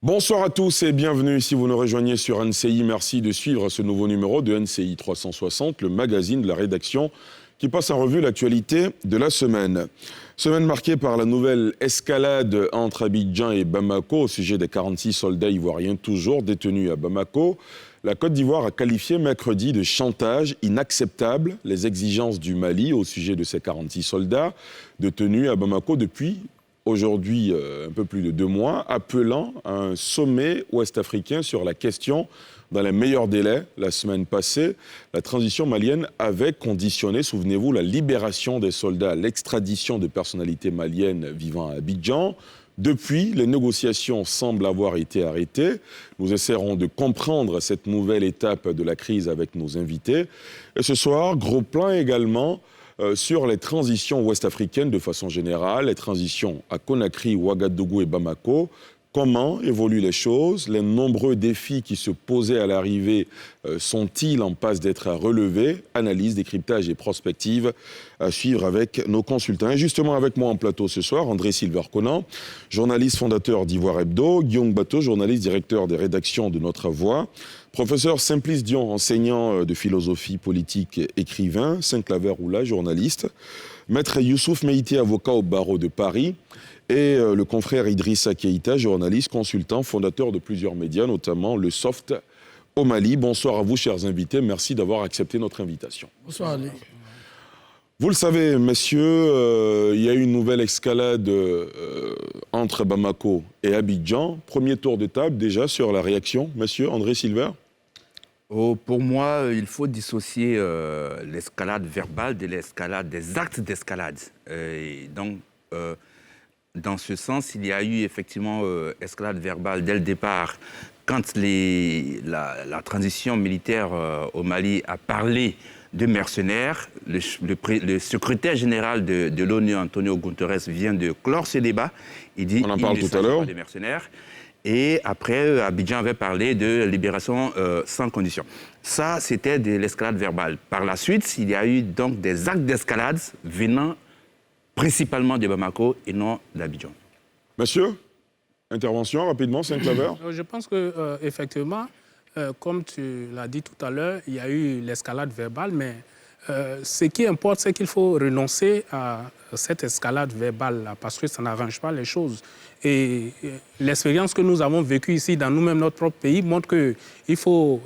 Bonsoir à tous et bienvenue si vous nous rejoignez sur NCI. Merci de suivre ce nouveau numéro de NCI 360, le magazine de la rédaction qui passe en revue l'actualité de la semaine. Semaine marquée par la nouvelle escalade entre Abidjan et Bamako au sujet des 46 soldats ivoiriens toujours détenus à Bamako. La Côte d'Ivoire a qualifié mercredi de chantage inacceptable les exigences du Mali au sujet de ces 46 soldats détenus à Bamako depuis aujourd'hui un peu plus de 2 mois, appelant à un sommet ouest-africain sur la question dans les meilleurs délais. La semaine passée, la transition malienne avait conditionné, souvenez-vous, la libération des soldats à l'extradition de personnalités maliennes vivant à Abidjan. Depuis, les négociations semblent avoir été arrêtées. Nous essaierons de comprendre cette nouvelle étape de la crise avec nos invités. Et ce soir, gros plan également sur les transitions ouest-africaines de façon générale, les transitions à Conakry, Ouagadougou et Bamako. Comment évoluent les choses? Les nombreux défis qui se posaient à l'arrivée sont-ils en passe d'être relevés? Analyse, décryptage et prospective à suivre avec nos consultants. Et justement avec moi en plateau ce soir, André Silver-Conan, journaliste fondateur d'Ivoire Hebdo, Guillaume Bateau, journaliste directeur des rédactions de Notre Voix, professeur Simplice Dion, enseignant de philosophie politique, écrivain, Saint-Claver Oula, journaliste, maître Youssouf Meïté, avocat au barreau de Paris, et le confrère Idrissa Keïta, journaliste, consultant, fondateur de plusieurs médias, notamment Le Soft au Mali. Bonsoir à vous, chers invités. Merci d'avoir accepté notre invitation. Bonsoir, Ali. Vous le savez, messieurs, il y a eu une nouvelle escalade entre Bamako et Abidjan. Premier tour de table déjà sur la réaction. Monsieur André Silver? Pour moi, il faut dissocier l'escalade verbale de l'escalade, des actes d'escalade. Dans ce sens, il y a eu effectivement escalade verbale dès le départ, quand la transition militaire au Mali a parlé de mercenaires. Le secrétaire général de l'ONU, Antonio Guterres, vient de clore ce débat. Il dit on en parle tout à l'heure. Des mercenaires. Et après, Abidjan avait parlé de libération sans condition. Ça, c'était de l'escalade verbale. Par la suite, il y a eu donc des actes d'escalade venant principalement de Bamako et non d'Abidjan. Monsieur, intervention rapidement, Saint-Claver. Je pense qu'effectivement, comme tu l'as dit tout à l'heure, il y a eu l'escalade verbale, mais ce qui importe, c'est qu'il faut renoncer à cette escalade verbale-là, parce que ça n'arrange pas les choses. Et l'expérience que nous avons vécue ici, dans nous-mêmes, notre propre pays, montre qu'il faut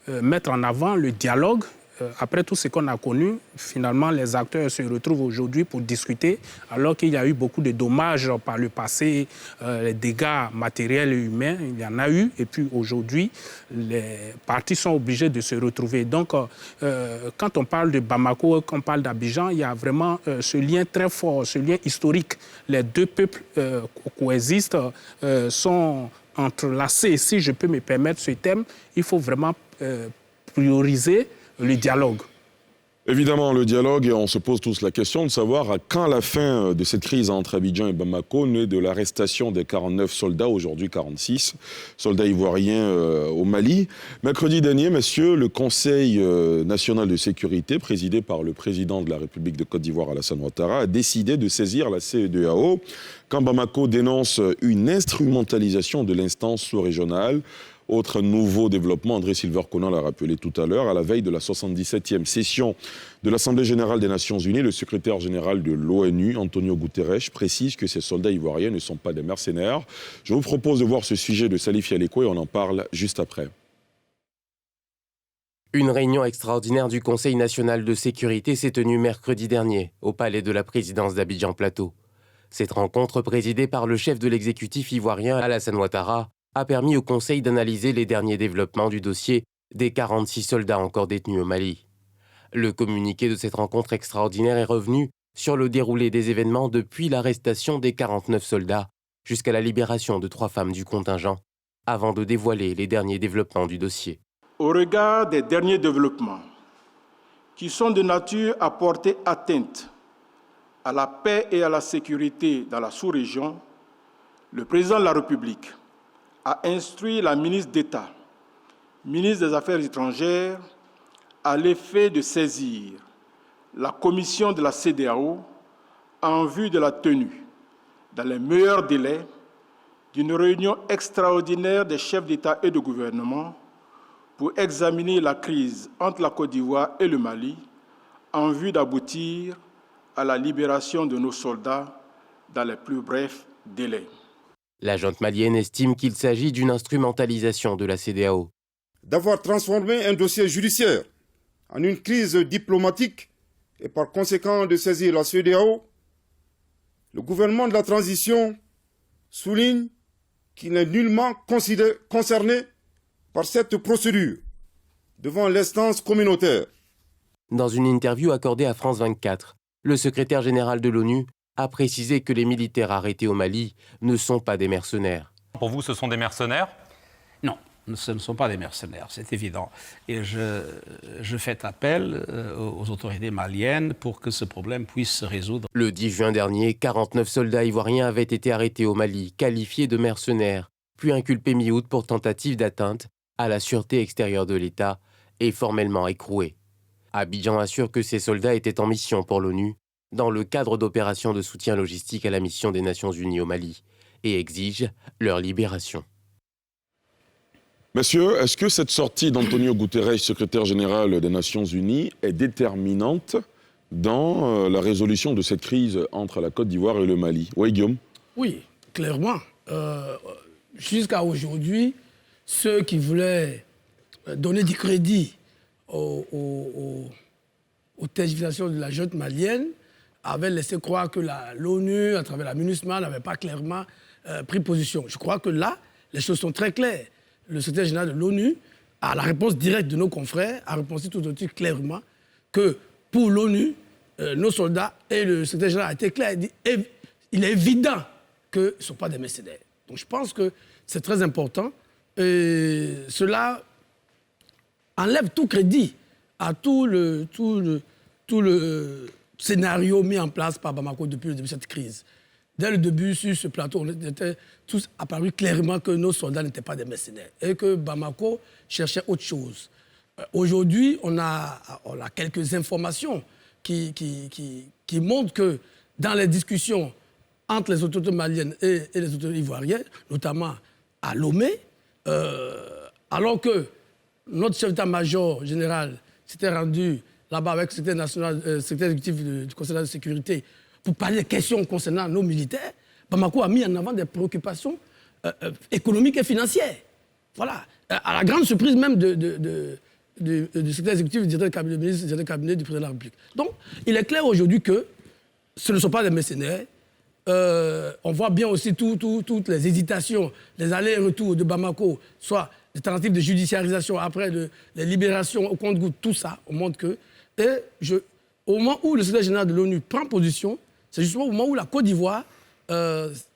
mettre en avant le dialogue. Après tout ce qu'on a connu, finalement, les acteurs se retrouvent aujourd'hui pour discuter, alors qu'il y a eu beaucoup de dommages par le passé, les dégâts matériels et humains, il y en a eu. Et puis aujourd'hui, les parties sont obligées de se retrouver. Donc, quand on parle de Bamako, quand on parle d'Abidjan, il y a vraiment ce lien très fort, ce lien historique. Les deux peuples coexistent, sont entrelacés. Si je peux me permettre ce thème, il faut vraiment prioriser le dialogue. Évidemment, le dialogue, et on se pose tous la question de savoir à quand la fin de cette crise entre Abidjan et Bamako, née de l'arrestation des 49 soldats, aujourd'hui 46, soldats ivoiriens au Mali. Mercredi dernier, messieurs, le Conseil national de sécurité, présidé par le président de la République de Côte d'Ivoire, Alassane Ouattara, a décidé de saisir la CEDEAO quand Bamako dénonce une instrumentalisation de l'instance sous-régionale. Autre nouveau développement, André Silver-Conan l'a rappelé tout à l'heure, à la veille de la 77e session de l'Assemblée générale des Nations unies, le secrétaire général de l'ONU, Antonio Guterres, précise que ces soldats ivoiriens ne sont pas des mercenaires. Je vous propose de voir ce sujet de Salif Yaleko et on en parle juste après. Une réunion extraordinaire du Conseil national de sécurité s'est tenue mercredi dernier au palais de la présidence d'Abidjan Plateau. Cette rencontre, présidée par le chef de l'exécutif ivoirien Alassane Ouattara, a permis au Conseil d'analyser les derniers développements du dossier des 46 soldats encore détenus au Mali. Le communiqué de cette rencontre extraordinaire est revenu sur le déroulé des événements depuis l'arrestation des 49 soldats jusqu'à la libération de 3 femmes du contingent, avant de dévoiler les derniers développements du dossier. Au regard des derniers développements qui sont de nature à porter atteinte à la paix et à la sécurité dans la sous-région, le président de la République a instruit la ministre d'État, ministre des Affaires étrangères, à l'effet de saisir la commission de la CEDEAO en vue de la tenue, dans les meilleurs délais, d'une réunion extraordinaire des chefs d'État et de gouvernement pour examiner la crise entre la Côte d'Ivoire et le Mali en vue d'aboutir à la libération de nos soldats dans les plus brefs délais. La junte malienne estime qu'il s'agit d'une instrumentalisation de la CEDEAO. D'avoir transformé un dossier judiciaire en une crise diplomatique et par conséquent de saisir la CEDEAO, le gouvernement de la transition souligne qu'il n'est nullement concerné par cette procédure devant l'instance communautaire. Dans une interview accordée à France 24, le secrétaire général de l'ONU a précisé que les militaires arrêtés au Mali ne sont pas des mercenaires. Pour vous, ce sont des mercenaires ? Non, ce ne sont pas des mercenaires, c'est évident. Et je fais appel aux autorités maliennes pour que ce problème puisse se résoudre. Le 10 juin dernier, 49 soldats ivoiriens avaient été arrêtés au Mali, qualifiés de mercenaires, puis inculpés mi-août pour tentative d'atteinte à la sûreté extérieure de l'État et formellement écroués. Abidjan assure que ces soldats étaient en mission pour l'ONU dans le cadre d'opérations de soutien logistique à la mission des Nations Unies au Mali et exige leur libération. Messieurs, est-ce que cette sortie d'Antonio Guterres, secrétaire général des Nations Unies, est déterminante dans la résolution de cette crise entre la Côte d'Ivoire et le Mali ? Oui, Guillaume ? Oui, clairement. Jusqu'à aujourd'hui, ceux qui voulaient donner du crédit aux tergiversations de la junte malienne avaient laissé croire que l'ONU, à travers la MINUSMA, n'avait pas clairement pris position. Je crois que là, les choses sont très claires. Le secrétaire général de l'ONU, à la réponse directe de nos confrères, a répondu tout aussi clairement que pour l'ONU, nos soldats et le secrétaire général a été clair. Il est évident qu'ils ne sont pas des mercenaires. Donc je pense que c'est très important. Et cela enlève tout crédit à tout le scénario mis en place par Bamako depuis le début de cette crise. Dès le début, sur ce plateau, on était tous apparus clairement que nos soldats n'étaient pas des mercenaires et que Bamako cherchait autre chose. Aujourd'hui, on a quelques informations qui montrent que dans les discussions entre les autorités maliennes et les autorités ivoiriennes, notamment à Lomé, alors que notre chef d'état-major général s'était rendu là-bas avec le secrétaire exécutif du Conseil de sécurité pour parler des questions concernant nos militaires, Bamako a mis en avant des préoccupations économiques et financières. Voilà. À la grande surprise même du secrétaire exécutif, du directeur de cabinet, du cabinet du président de la République. Donc, il est clair aujourd'hui que ce ne sont pas des mercenaires. On voit bien aussi toutes les hésitations, les allers-retours de Bamako, soit des tentatives de judiciarisation après les libérations au compte-gouttes, tout ça, on montre que... au moment où le secrétaire général de l'ONU prend position, c'est justement au moment où la Côte d'Ivoire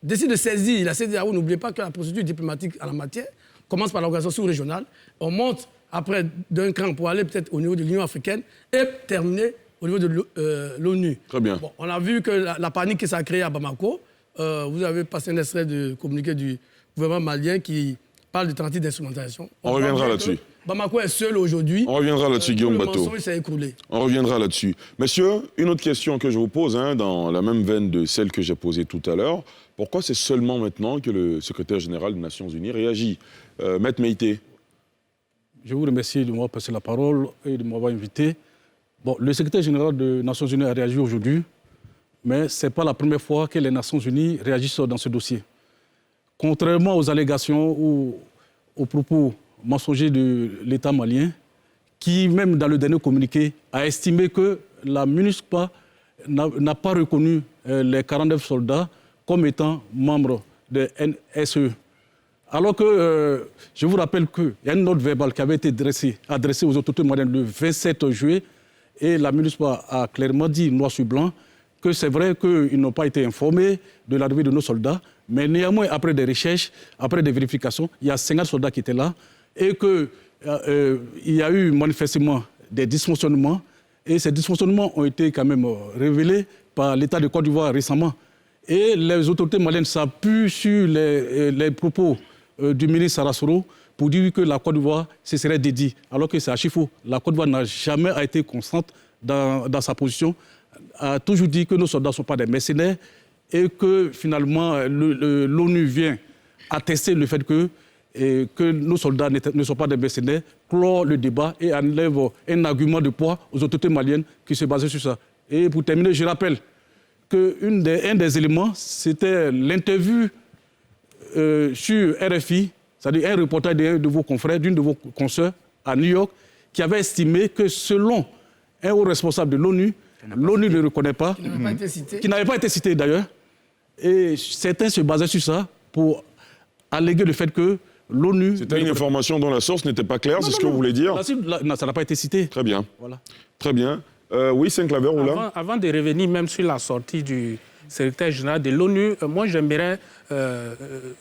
décide de saisir la CEDEAO. N'oubliez pas que la procédure diplomatique en la matière commence par l'organisation sous-régionale. On monte après d'un cran pour aller peut-être au niveau de l'Union africaine et terminer au niveau de l'ONU. Très bien. Bon, on a vu que la panique qui s'est créée à Bamako, vous avez passé un extrait de communiqué du gouvernement malien qui parle de tentative d'instrumentalisation. On reviendra là-dessus. Bamako est seul aujourd'hui. On reviendra là-dessus, Guillaume Bateau. Le mensonge s'est écroulé. On reviendra là-dessus. Messieurs, une autre question que je vous pose, dans la même veine de celle que j'ai posée tout à l'heure. Pourquoi c'est seulement maintenant que le secrétaire général des Nations Unies réagit ? Maître Meïté. Je vous remercie de m'avoir passé la parole et de m'avoir invité. Bon, le secrétaire général des Nations Unies a réagi aujourd'hui, mais ce n'est pas la première fois que les Nations Unies réagissent dans ce dossier. Contrairement aux allégations ou aux propos mensongers de l'État malien, qui, même dans le dernier communiqué, a estimé que la MINUSMA n'a pas reconnu les 49 soldats comme étant membres de NSE. Alors que, je vous rappelle qu'il y a une note verbale qui avait été adressée aux autorités maliennes le 27 juillet, et la MINUSMA a clairement dit, noir sur blanc, que c'est vrai qu'ils n'ont pas été informés de l'arrivée de nos soldats, mais néanmoins, après des recherches, après des vérifications, il y a 50 soldats qui étaient là, et qu'il y a eu manifestement des dysfonctionnements, et ces dysfonctionnements ont été quand même révélés par l'État de Côte d'Ivoire récemment. Et les autorités maliennes s'appuient sur les propos du ministre Sarasoro pour dire que la Côte d'Ivoire se serait dédiée, alors que c'est archi faux. La Côte d'Ivoire n'a jamais été constante dans sa position, a toujours dit que nos soldats ne sont pas des mercenaires et que finalement l'ONU vient attester le fait que nos soldats ne sont pas des mercenaires, clore le débat et enlève un argument de poids aux autorités maliennes qui se basaient sur ça. Et pour terminer, je rappelle qu'un des éléments, c'était l'interview sur RFI, c'est-à-dire un reportage d'un de vos confrères, d'une de vos consoeurs à New York, qui avait estimé que selon un haut responsable de l'ONU, l'ONU ne le reconnaît pas, qui n'avait pas été cité d'ailleurs, et certains se basaient sur ça pour alléguer le fait que l'ONU... C'était une information dont la source n'était pas claire, c'est ce que vous voulez dire? Non, ça n'a pas été cité. Très bien. Voilà. Très bien. Oui, Saint-Claver, ou là? Avant de revenir même sur la sortie du secrétaire général de l'ONU, moi j'aimerais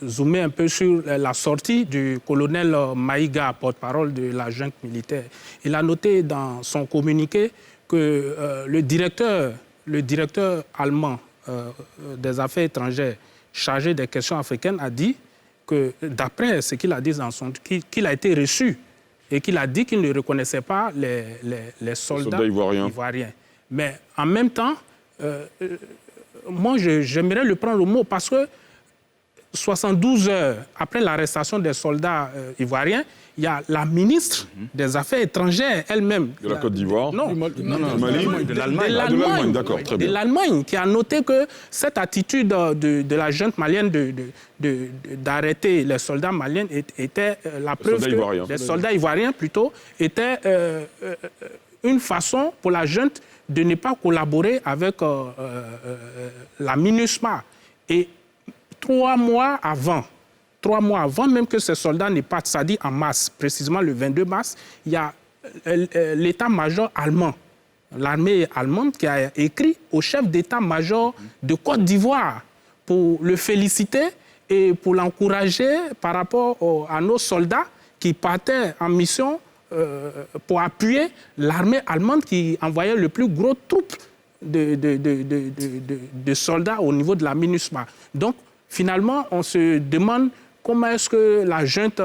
zoomer un peu sur la sortie du colonel Maïga, porte-parole de la junte militaire. Il a noté dans son communiqué que le directeur allemand des affaires étrangères chargé des questions africaines a dit que, d'après ce qu'il a dit dans son... qu'il a été reçu et qu'il a dit qu'il ne reconnaissait pas les soldats ivoiriens. Mais en même temps, moi, j'aimerais le prendre au mot parce que 72 heures après l'arrestation des soldats ivoiriens, il y a la ministre des Affaires étrangères elle-même. De la Côte d'Ivoire? Non, Mali? De l'Allemagne, d'accord, très bien. De l'Allemagne, qui a noté que cette attitude de la junte malienne d'arrêter les soldats maliens était la preuve que les soldats ivoiriens plutôt étaient une façon pour la junte de ne pas collaborer avec la MINUSMA. Et 3 mois avant même que ces soldats ne partent, c'est-à-dire en mars, précisément le 22 mars, il y a l'état-major allemand, l'armée allemande, qui a écrit au chef d'état-major de Côte d'Ivoire pour le féliciter et pour l'encourager par rapport à nos soldats qui partaient en mission pour appuyer l'armée allemande qui envoyait le plus gros troupe de soldats au niveau de la MINUSMA. Donc, finalement, on se demande comment est-ce que la junte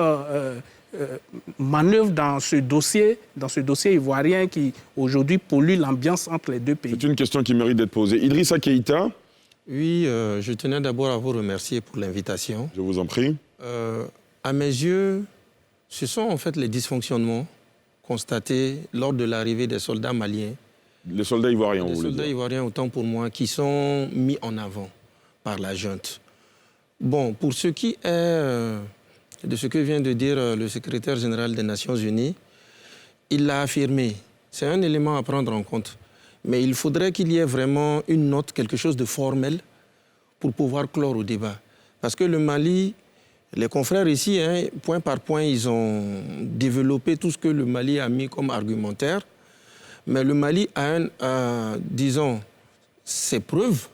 manœuvre dans ce dossier ivoirien qui, aujourd'hui, pollue l'ambiance entre les deux pays. C'est une question qui mérite d'être posée. Idrissa Keïta. Oui, je tenais d'abord à vous remercier pour l'invitation. Je vous en prie. À mes yeux, ce sont en fait les dysfonctionnements constatés lors de l'arrivée des soldats maliens. Les soldats ivoiriens, Les soldats ivoiriens, autant pour moi, qui sont mis en avant par la junte. Bon, pour ce qui est de ce que vient de dire le secrétaire général des Nations Unies, il l'a affirmé. C'est un élément à prendre en compte. Mais il faudrait qu'il y ait vraiment une note, quelque chose de formel, pour pouvoir clore au débat. Parce que le Mali, les confrères ici, point par point, ils ont développé tout ce que le Mali a mis comme argumentaire. Mais le Mali a, disons, ses preuves,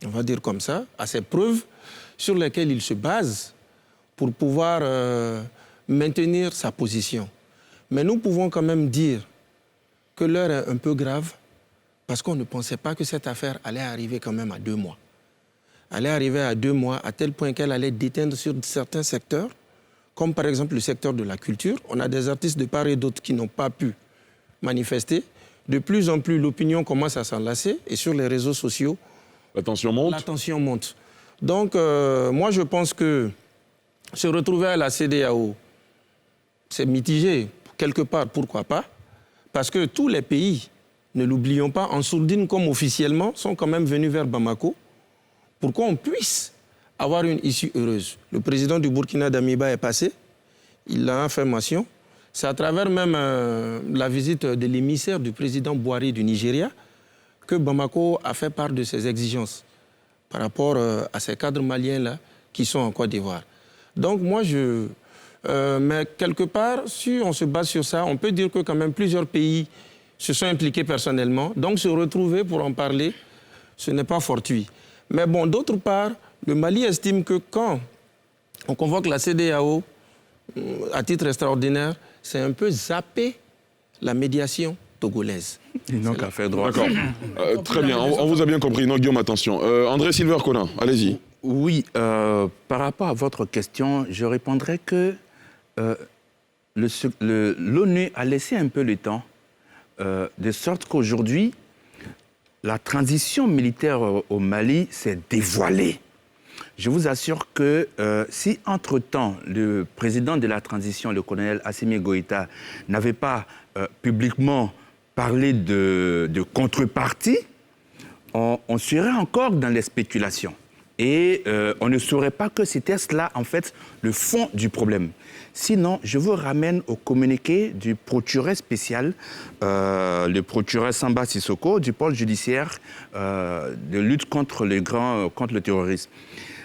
on va dire comme ça, a ses preuves sur lesquelles il se base pour pouvoir maintenir sa position. Mais nous pouvons quand même dire que l'heure est un peu grave parce qu'on ne pensait pas que cette affaire allait arriver quand même à 2 mois. Elle est arrivée à 2 mois à tel point qu'elle allait déteindre sur certains secteurs, comme par exemple le secteur de la culture. On a des artistes de part et d'autre qui n'ont pas pu manifester. De plus en plus, l'opinion commence à s'enlacer et sur les réseaux sociaux, la tension monte. La tension monte. Donc, moi, je pense que se retrouver à la CEDEAO, c'est mitigé. Quelque part, pourquoi pas? Parce que tous les pays, ne l'oublions pas, en sourdine comme officiellement, sont quand même venus vers Bamako pour qu'on puisse avoir une issue heureuse. Le président du Burkina Damiba est passé, il a fait mention. C'est à travers même la visite de l'émissaire du président Boari du Nigeria que Bamako a fait part de ses exigences par rapport à ces cadres maliens-là qui sont en Côte d'Ivoire. Donc moi, mais quelque part, si on se base sur ça, on peut dire que quand même plusieurs pays se sont impliqués personnellement. Donc se retrouver pour en parler, ce n'est pas fortuit. Mais bon, d'autre part, le Mali estime que quand on convoque la CEDEAO à titre extraordinaire, c'est un peu zapper la médiation togolaise. Ils n'ont qu'à faire droit. D'accord. Très bien, on vous a bien compris. Non, Guillaume, attention. André Silver-Collin, allez-y. Oui, par rapport à votre question, je répondrai que l'ONU a laissé un peu le temps, de sorte qu'aujourd'hui, la transition militaire au Mali s'est dévoilée. je vous assure que si, entre-temps, le président de la transition, le colonel Assimi Goïta, n'avait pas publiquement parlé de contrepartie, on serait encore dans les spéculations. Et on ne saurait pas que c'était cela, en fait, le fond du problème. Sinon, je vous ramène au communiqué du procureur spécial, le procureur Samba Sissoko, du pôle judiciaire de lutte contre le terrorisme.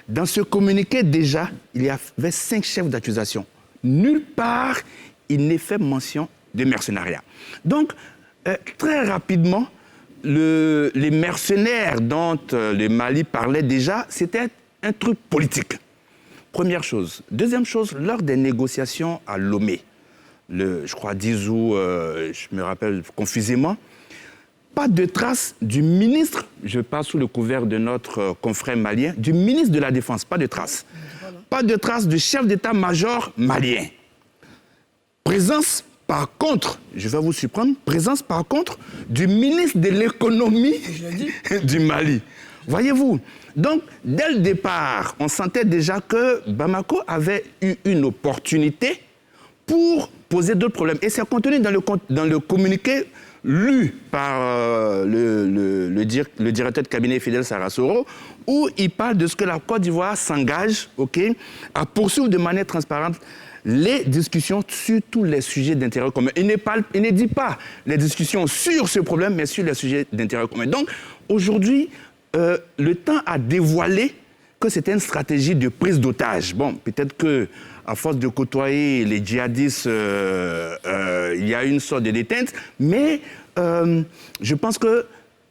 Dans ce communiqué, déjà, il y avait 5 chefs d'accusation. Nulle part, il n'est fait mention de mercenariat. Donc, très rapidement, les mercenaires dont le Mali parlait déjà, c'était un truc politique. Première chose. Deuxième chose, lors des négociations à Lomé, je crois 10 août, je me rappelle confusément, pas de trace du ministre, je passe sous le couvert de notre confrère malien, du ministre de la Défense, pas de trace. Pas de trace du chef d'état-major malien. Présence, par contre, je vais vous surprendre, présence par contre du ministre de l'économie du Mali. Voyez-vous, donc dès le départ, on sentait déjà que Bamako avait eu une opportunité pour poser d'autres problèmes. Et c'est contenu dans le communiqué lu par le directeur de cabinet Fidel Sarasoro, où il parle de ce que la Côte d'Ivoire s'engage à poursuivre de manière transparente les discussions sur tous les sujets d'intérêt commun. Il ne dit pas les discussions sur ce problème, mais sur les sujets d'intérêt commun. Donc, aujourd'hui, le temps a dévoilé que c'était une stratégie de prise d'otage. Bon, peut-être qu'à force de côtoyer les djihadistes, il y a une sorte de détente, mais je pense que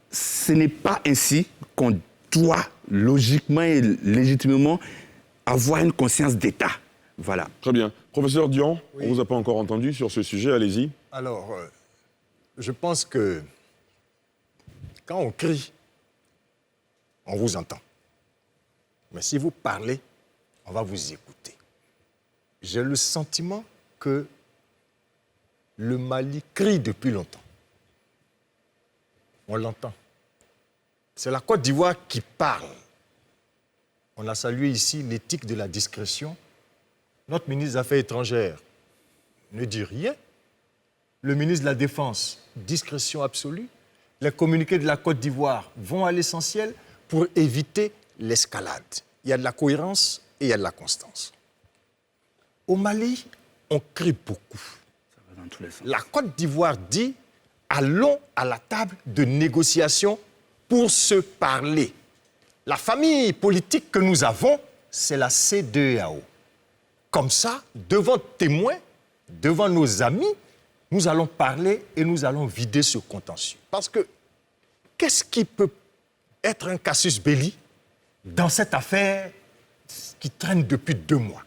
ce n'est pas ainsi qu'on doit logiquement et légitimement avoir une conscience d'État. Voilà. Très bien. Professeur Dian, oui. On ne vous a pas encore entendu sur ce sujet, allez-y. Alors, je pense que quand on crie, on vous entend. Mais si vous parlez, on va vous écouter. J'ai le sentiment que le Mali crie depuis longtemps. On l'entend. C'est la Côte d'Ivoire qui parle. On a salué ici l'éthique de la discrétion. Notre ministre des Affaires étrangères ne dit rien. Le ministre de la Défense, discrétion absolue. Les communiqués de la Côte d'Ivoire vont à l'essentiel pour éviter l'escalade. Il y a de la cohérence et il y a de la constance. Au Mali, on crie beaucoup. Ça va dans tous les sens. La Côte d'Ivoire dit « allons à la table de négociation pour se parler ». La famille politique que nous avons, c'est la CEDEAO. Comme ça, devant témoins, devant nos amis, nous allons parler et nous allons vider ce contentieux. Parce que, qu'est-ce qui peut être un casus belli dans cette affaire qui traîne depuis 2 mois?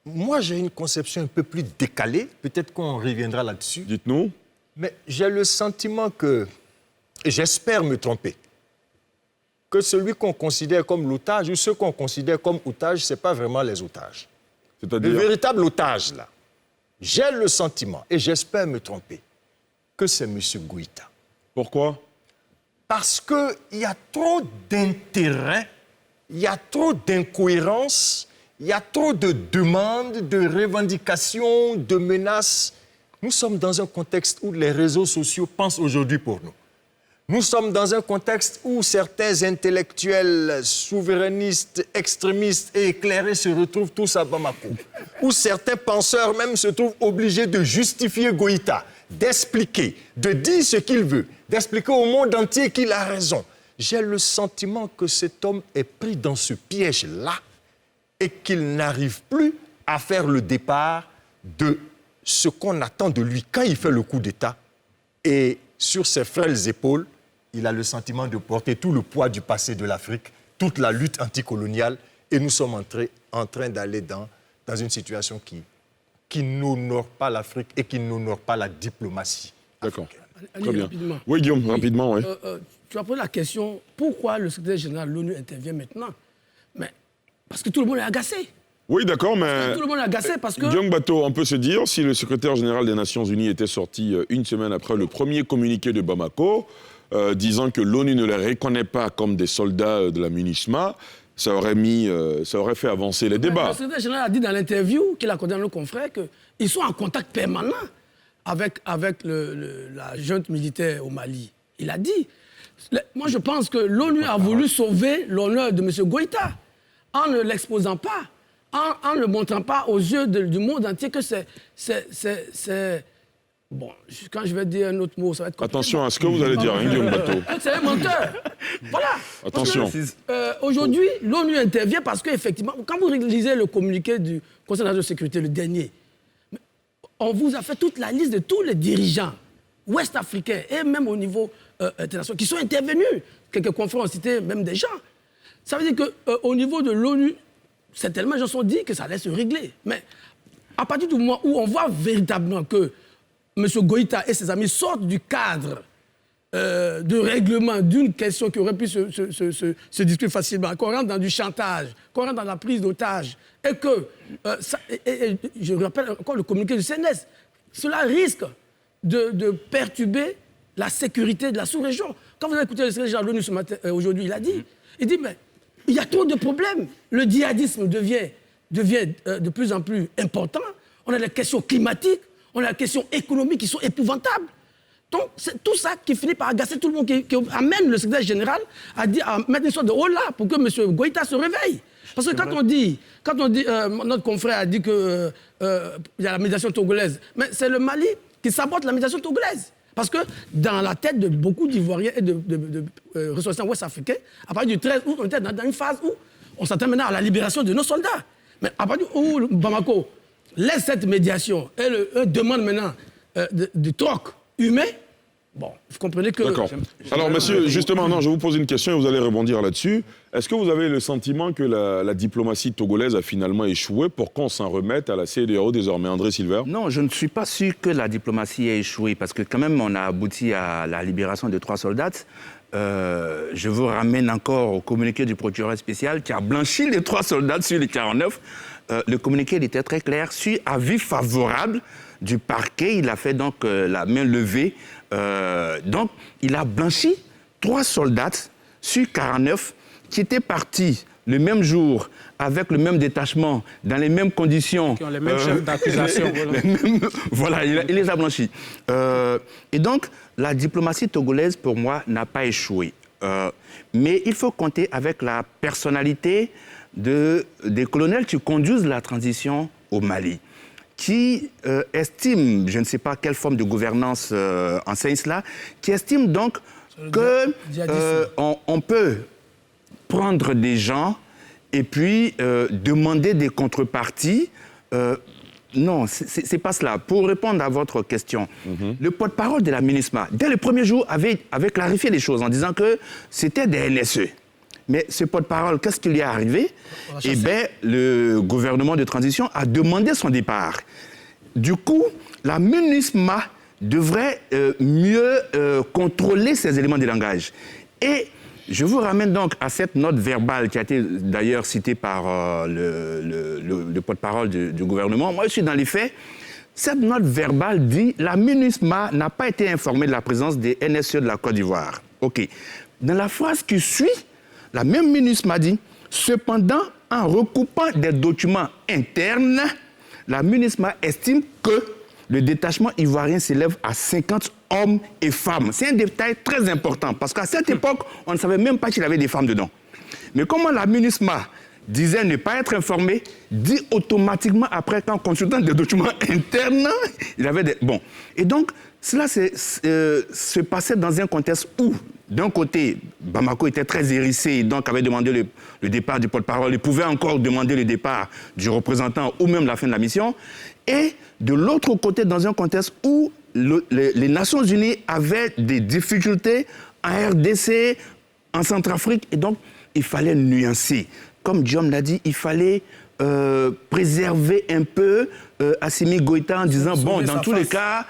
Moi, j'ai une conception un peu plus décalée. Peut-être qu'on reviendra là-dessus. Dites-nous. Mais j'ai le sentiment que, et j'espère me tromper, que celui qu'on considère comme l'otage ou ceux qu'on considère comme otages, ce n'est pas vraiment les otages. C'est-à-dire? Le véritable otage, là, j'ai le sentiment, et j'espère me tromper, que c'est M. Goïta. Pourquoi? Parce qu'il y a trop d'intérêt, il y a trop d'incohérence, il y a trop de demandes, de revendications, de menaces. Nous sommes dans un contexte où les réseaux sociaux pensent aujourd'hui pour nous. Nous sommes dans un contexte où certains intellectuels souverainistes, extrémistes et éclairés se retrouvent tous à Bamako. Où certains penseurs même se trouvent obligés de justifier Goïta, d'expliquer, de dire ce qu'il veut, d'expliquer au monde entier qu'il a raison. J'ai le sentiment que cet homme est pris dans ce piège-là et qu'il n'arrive plus à faire le départ de ce qu'on attend de lui quand il fait le coup d'État. Et sur ses frêles épaules, il a le sentiment de porter tout le poids du passé de l'Afrique, toute la lutte anticoloniale, et nous sommes en train d'aller dans une situation qui n'honore pas l'Afrique et qui n'honore pas la diplomatie. D'accord. Très bien. Rapidement. Oui, Guillaume, rapidement. Oui. Tu as posé la question, pourquoi le secrétaire général de l'ONU intervient maintenant? Mais parce que tout le monde est agacé. Oui, d'accord, mais... Tout le monde est agacé parce que... Guillaume Bateau, on peut se dire, si le secrétaire général des Nations Unies était sorti une semaine après le premier communiqué de Bamako, disant que l'ONU ne les reconnaît pas comme des soldats de la MINUSMA, ça aurait fait avancer les débats. Le secrétaire général a dit dans l'interview qu'il a accordé à nos confrères qu'ils sont en contact permanent avec la junte militaire au Mali. Il a dit. Moi, je pense que l'ONU a voulu sauver l'honneur de M. Goïta en ne l'exposant pas, en ne montrant pas aux yeux du monde entier que c'est... Bon, quand je vais dire un autre mot, ça va être compliqué. Attention à ce que vous allez dire, hein, Guillaume Bateau. C'est un menteur. Voilà. Attention. Aujourd'hui, l'ONU intervient parce qu'effectivement, quand vous lisez le communiqué du Conseil national de sécurité, le dernier, on vous a fait toute la liste de tous les dirigeants ouest-africains et même au niveau international qui sont intervenus. Quelques confrères ont cité même des gens. Ça veut dire qu'au niveau de l'ONU, certainement, les gens se sont dit que ça allait se régler. Mais à partir du moment où on voit véritablement que M. Goïta et ses amis sortent du cadre de règlement d'une question qui aurait pu se discuter facilement, qu'on rentre dans du chantage, qu'on rentre dans la prise d'otage, et que, je rappelle encore le communiqué du CNS, cela risque de perturber la sécurité de la sous-région. Quand vous avez écouté le secrétaire général de l'ONU aujourd'hui, il a dit, mais il y a trop de problèmes. Le djihadisme devient de plus en plus important. On a les questions climatiques, on a les questions économiques qui sont épouvantables. Donc, c'est tout ça qui finit par agacer tout le monde, qui amène le secrétaire général à mettre une sorte de holà pour que M. Goïta se réveille. Parce que quand on dit notre confrère a dit qu'il y a la médiation togolaise, mais c'est le Mali qui sabote la médiation togolaise. Parce que dans la tête de beaucoup d'Ivoiriens et de ressortissants ouest-africains, à partir du 13 août, on était dans une phase où on s'attend maintenant à la libération de nos soldats. Mais à partir où Bamako laisse cette médiation et demande maintenant du troc humain, bon, vous comprenez que... D'accord. Alors, monsieur, justement, non, je vous pose une question et vous allez rebondir là-dessus. Est-ce que vous avez le sentiment que la diplomatie togolaise a finalement échoué pour qu'on s'en remette à la CEDEAO désormais, André Silver? Non, je ne suis pas sûr que la diplomatie ait échoué, parce que quand même, on a abouti à la libération de 3 soldats. Je vous ramène encore au communiqué du procureur spécial qui a blanchi les 3 soldats sur les 49. Le communiqué il était très clair. Sur avis favorable du parquet, il a fait donc la main levée. Donc, il a blanchi 3 soldats sur 49 qui étaient partis le même jour, avec le même détachement, dans les mêmes conditions. Qui ont les mêmes chefs d'accusation. Voilà, il les a blanchis. Et donc, la diplomatie togolaise, pour moi, n'a pas échoué. Mais il faut compter avec la personnalité des colonels qui conduisent la transition au Mali, qui estiment, je ne sais pas quelle forme de gouvernance enseigne cela, qui estiment donc qu'on peut prendre des gens et puis demander des contreparties. Non, c'est pas cela. Pour répondre à votre question, le porte-parole de la MINUSMA, dès le premier jour, avait clarifié les choses en disant que c'était des NSE. Mais ce porte-parole, qu'est-ce qui lui est arrivé? Eh bien, le gouvernement de transition a demandé son départ. Du coup, la MINUSMA devrait mieux contrôler ces éléments de langage. Et je vous ramène donc à cette note verbale qui a été d'ailleurs citée par le porte-parole du gouvernement. Moi, je suis dans les faits. Cette note verbale dit « La MINUSMA n'a pas été informée de la présence des NSE de la Côte d'Ivoire. » OK. Dans la phrase qui suit, la même MINUSMA dit « Cependant, en recoupant des documents internes, la MINUSMA estime que le détachement ivoirien s'élève à 50 hommes et femmes. » C'est un détail très important, parce qu'à cette époque, on ne savait même pas qu'il y avait des femmes dedans. Mais comment la MINUSMA disait ne pas être informé, dit automatiquement après qu'en consultant des documents internes, il avait des... Bon. Et donc, cela se passait dans un contexte où, d'un côté, Bamako était très hérissé et donc avait demandé le départ du porte-parole. Il pouvait encore demander le départ du représentant ou même la fin de la mission. Et de l'autre côté, dans un contexte où les Nations Unies avaient des difficultés en RDC, en Centrafrique, et donc il fallait nuancer. Comme Diom l'a dit, il fallait préserver un peu Assimi Goïta en disant, bon, dans tous les cas,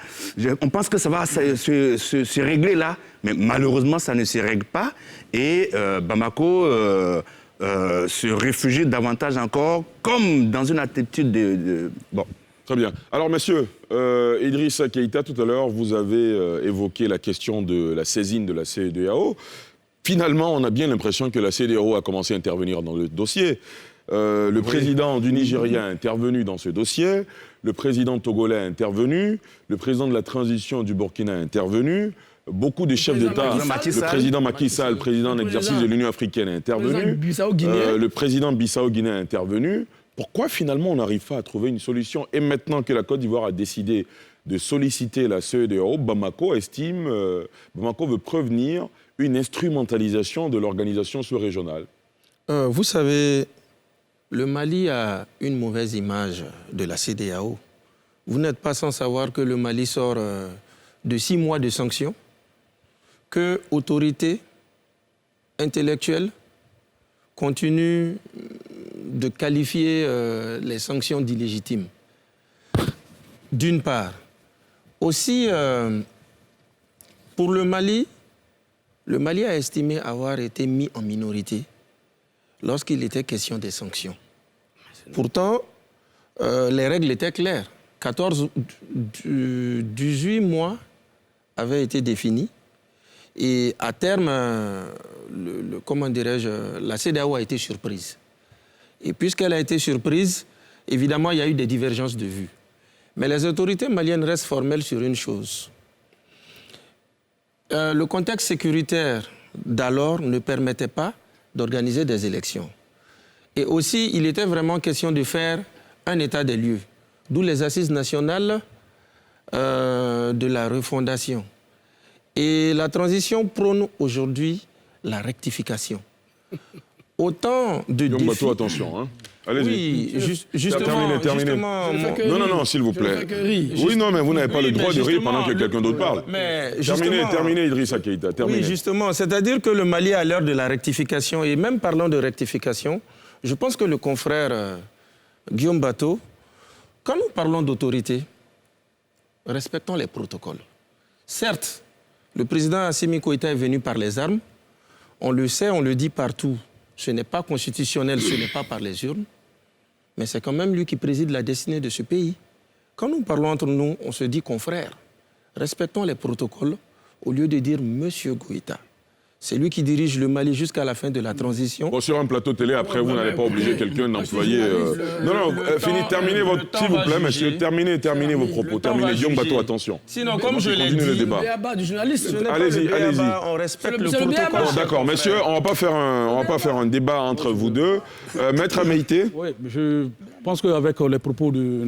on pense que ça va se régler là, mais malheureusement, ça ne se règle pas. Et Bamako se réfugie davantage encore, comme dans une attitude de... Bon, Très bien. Alors, messieurs, Idrissa Keïta, tout à l'heure, vous avez évoqué la question de la saisine de la CEDEAO. Finalement, on a bien l'impression que la CEDEAO a commencé à intervenir dans le dossier. Le président du Nigeria a intervenu dans ce dossier, le président togolais a intervenu, le président de la transition du Burkina a intervenu, beaucoup de chefs d'État, le président Macky Sall, le président en exercice de l'Union africaine a intervenu, le président Bissau-Guinée a intervenu. Pourquoi finalement on n'arrive pas à trouver une solution? Et maintenant que la Côte d'Ivoire a décidé de solliciter la CEDEAO, Bamako veut prévenir une instrumentalisation de l'organisation sous-régionale. Vous savez, le Mali a une mauvaise image de la CEDEAO. Vous n'êtes pas sans savoir que le Mali sort de 6 mois de sanctions, que autorités intellectuelles continuent de qualifier les sanctions d'illégitimes. D'une part. Aussi, pour le Mali a estimé avoir été mis en minorité lorsqu'il était question des sanctions. Pourtant, les règles étaient claires. 18 mois avaient été définis et à terme, comment dirais-je, la CEDEAO a été surprise. Et puisqu'elle a été surprise, évidemment, il y a eu des divergences de vues. Mais les autorités maliennes restent formelles sur une chose. Le contexte sécuritaire d'alors ne permettait pas d'organiser des élections. Et aussi, il était vraiment question de faire un état des lieux, d'où les assises nationales de la refondation. Et la transition prône aujourd'hui la rectification. Autant de défis... Bateau, attention, hein. Allez-y. Oui, justement... Terminez. Non, s'il vous plaît. Oui, non, mais vous n'avez pas le droit de rire pendant que quelqu'un d'autre parle. Terminez, Idrissa Keïta, terminez. Oui, justement, c'est-à-dire que le Mali est à l'heure de la rectification. Et même parlant de rectification, je pense que le confrère Guillaume Bateau, quand nous parlons d'autorité, respectons les protocoles. Certes, le président Assimi Goïta est venu par les armes. On le sait, on le dit partout. Ce n'est pas constitutionnel, ce n'est pas par les urnes. Mais c'est quand même lui qui préside la destinée de ce pays. Quand nous parlons entre nous, on se dit confrères. Respectons les protocoles au lieu de dire Monsieur Goïta. C'est lui qui dirige le Mali jusqu'à la fin de la transition. Bon, sur un plateau télé, après, vous n'allez pas obliger quelqu'un d'employer... terminez s'il vous plaît, monsieur, terminez vos propos. Terminez, Guillaume Bateau, attention. Sinon, comme je l'ai dit, le débat. Allez-y. On respecte le protocole. Bon, d'accord, messieurs, on ne va pas faire un débat entre vous deux. Maître Ameïté. Oui, je pense qu'avec les propos de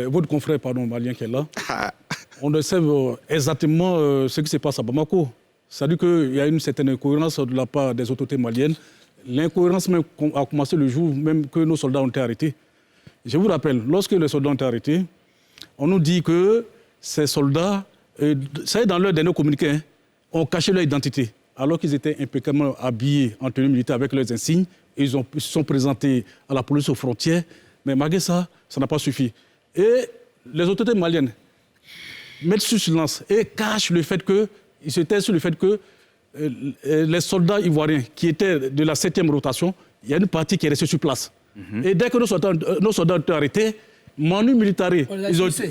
votre confrère malien qui est là, on observe exactement ce qui se passe à Bamako. C'est-à-dire qu'il y a une certaine incohérence de la part des autorités maliennes. L'incohérence même a commencé le jour même que nos soldats ont été arrêtés. Je vous rappelle, lorsque les soldats ont été arrêtés, on nous dit que ces soldats, ça dans leur dernier communiqué, ont caché leur identité, alors qu'ils étaient impeccablement habillés en tenue militaire avec leurs insignes. Ils se sont présentés à la police aux frontières, mais malgré ça, ça n'a pas suffi. Et les autorités maliennes mettent sous silence et cachent le fait que ils se taisent sur le fait que les soldats ivoiriens qui étaient de la 7e rotation, il y a une partie qui est restée sur place. Et dès que nos soldats ont été arrêtés, manu militaire,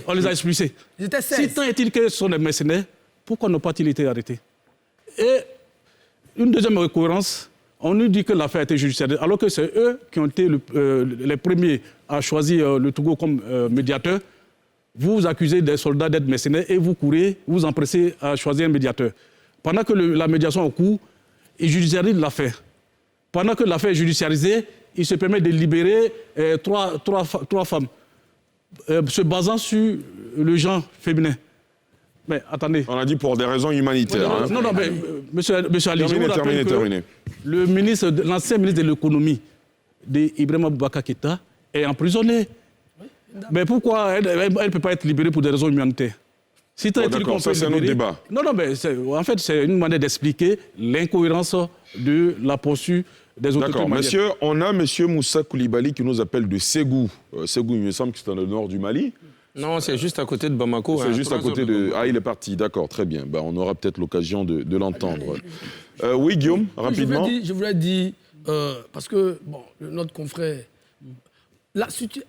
on les a expulsés. Si tant est-il que ce sont des mercenaires, pourquoi n'ont pas-ils été arrêtés? Et une deuxième incohérence, on nous dit que l'affaire a été judiciarisée, alors que c'est eux qui ont été les premiers à choisir le Togo comme médiateur. Vous accusez des soldats d'être mercenaires et vous courez, vous empressez à choisir un médiateur. Pendant que la médiation est en cours, ils judiciarisent l'affaire. Pendant que l'affaire est judiciarisée, il se permet de libérer trois femmes, se basant sur le genre féminin. Mais attendez. On a dit pour des raisons humanitaires. Non, mais monsieur Ali, je vous rappelle que l'ancien ministre de l'économie, Ibrahima Boubacar Keïta, est emprisonné. Mais pourquoi elle ne peut pas être libérée pour des raisons humanitaires? D'accord, ça c'est un autre débat. Non, mais en fait, c'est une manière d'expliquer l'incohérence de la poursuite des autorités maliennes. D'accord, monsieur, on a monsieur Moussa Koulibaly qui nous appelle de Ségou. Ségou, il me semble que c'est dans le nord du Mali. Non, c'est juste à côté de Bamako. C'est juste à côté de... Ah, il est parti, d'accord, très bien. On aura peut-être l'occasion de l'entendre. Oui, Guillaume, rapidement. Je voulais dire, parce que, notre confrère...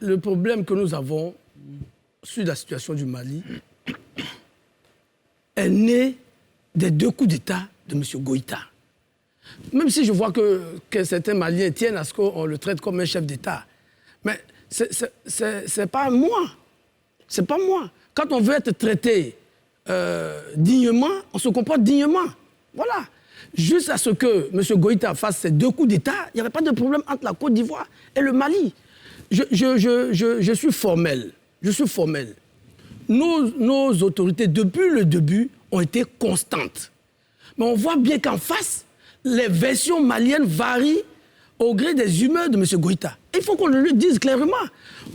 le problème que nous avons, sur la situation du Mali est né des 2 coups d'État de M. Goïta. Même si je vois que certains Maliens tiennent à ce qu'on le traite comme un chef d'État. Mais c'est pas moi. C'est pas moi. Quand on veut être traité dignement, on se comporte dignement. Voilà. Juste à ce que M. Goïta fasse ces 2 coups d'État, il n'y avait pas de problème entre la Côte d'Ivoire et le Mali. Je suis formel. Je suis formel. Nos autorités, depuis le début, ont été constantes. Mais on voit bien qu'en face, les versions maliennes varient au gré des humeurs de M. Goïta. Il faut qu'on le dise clairement.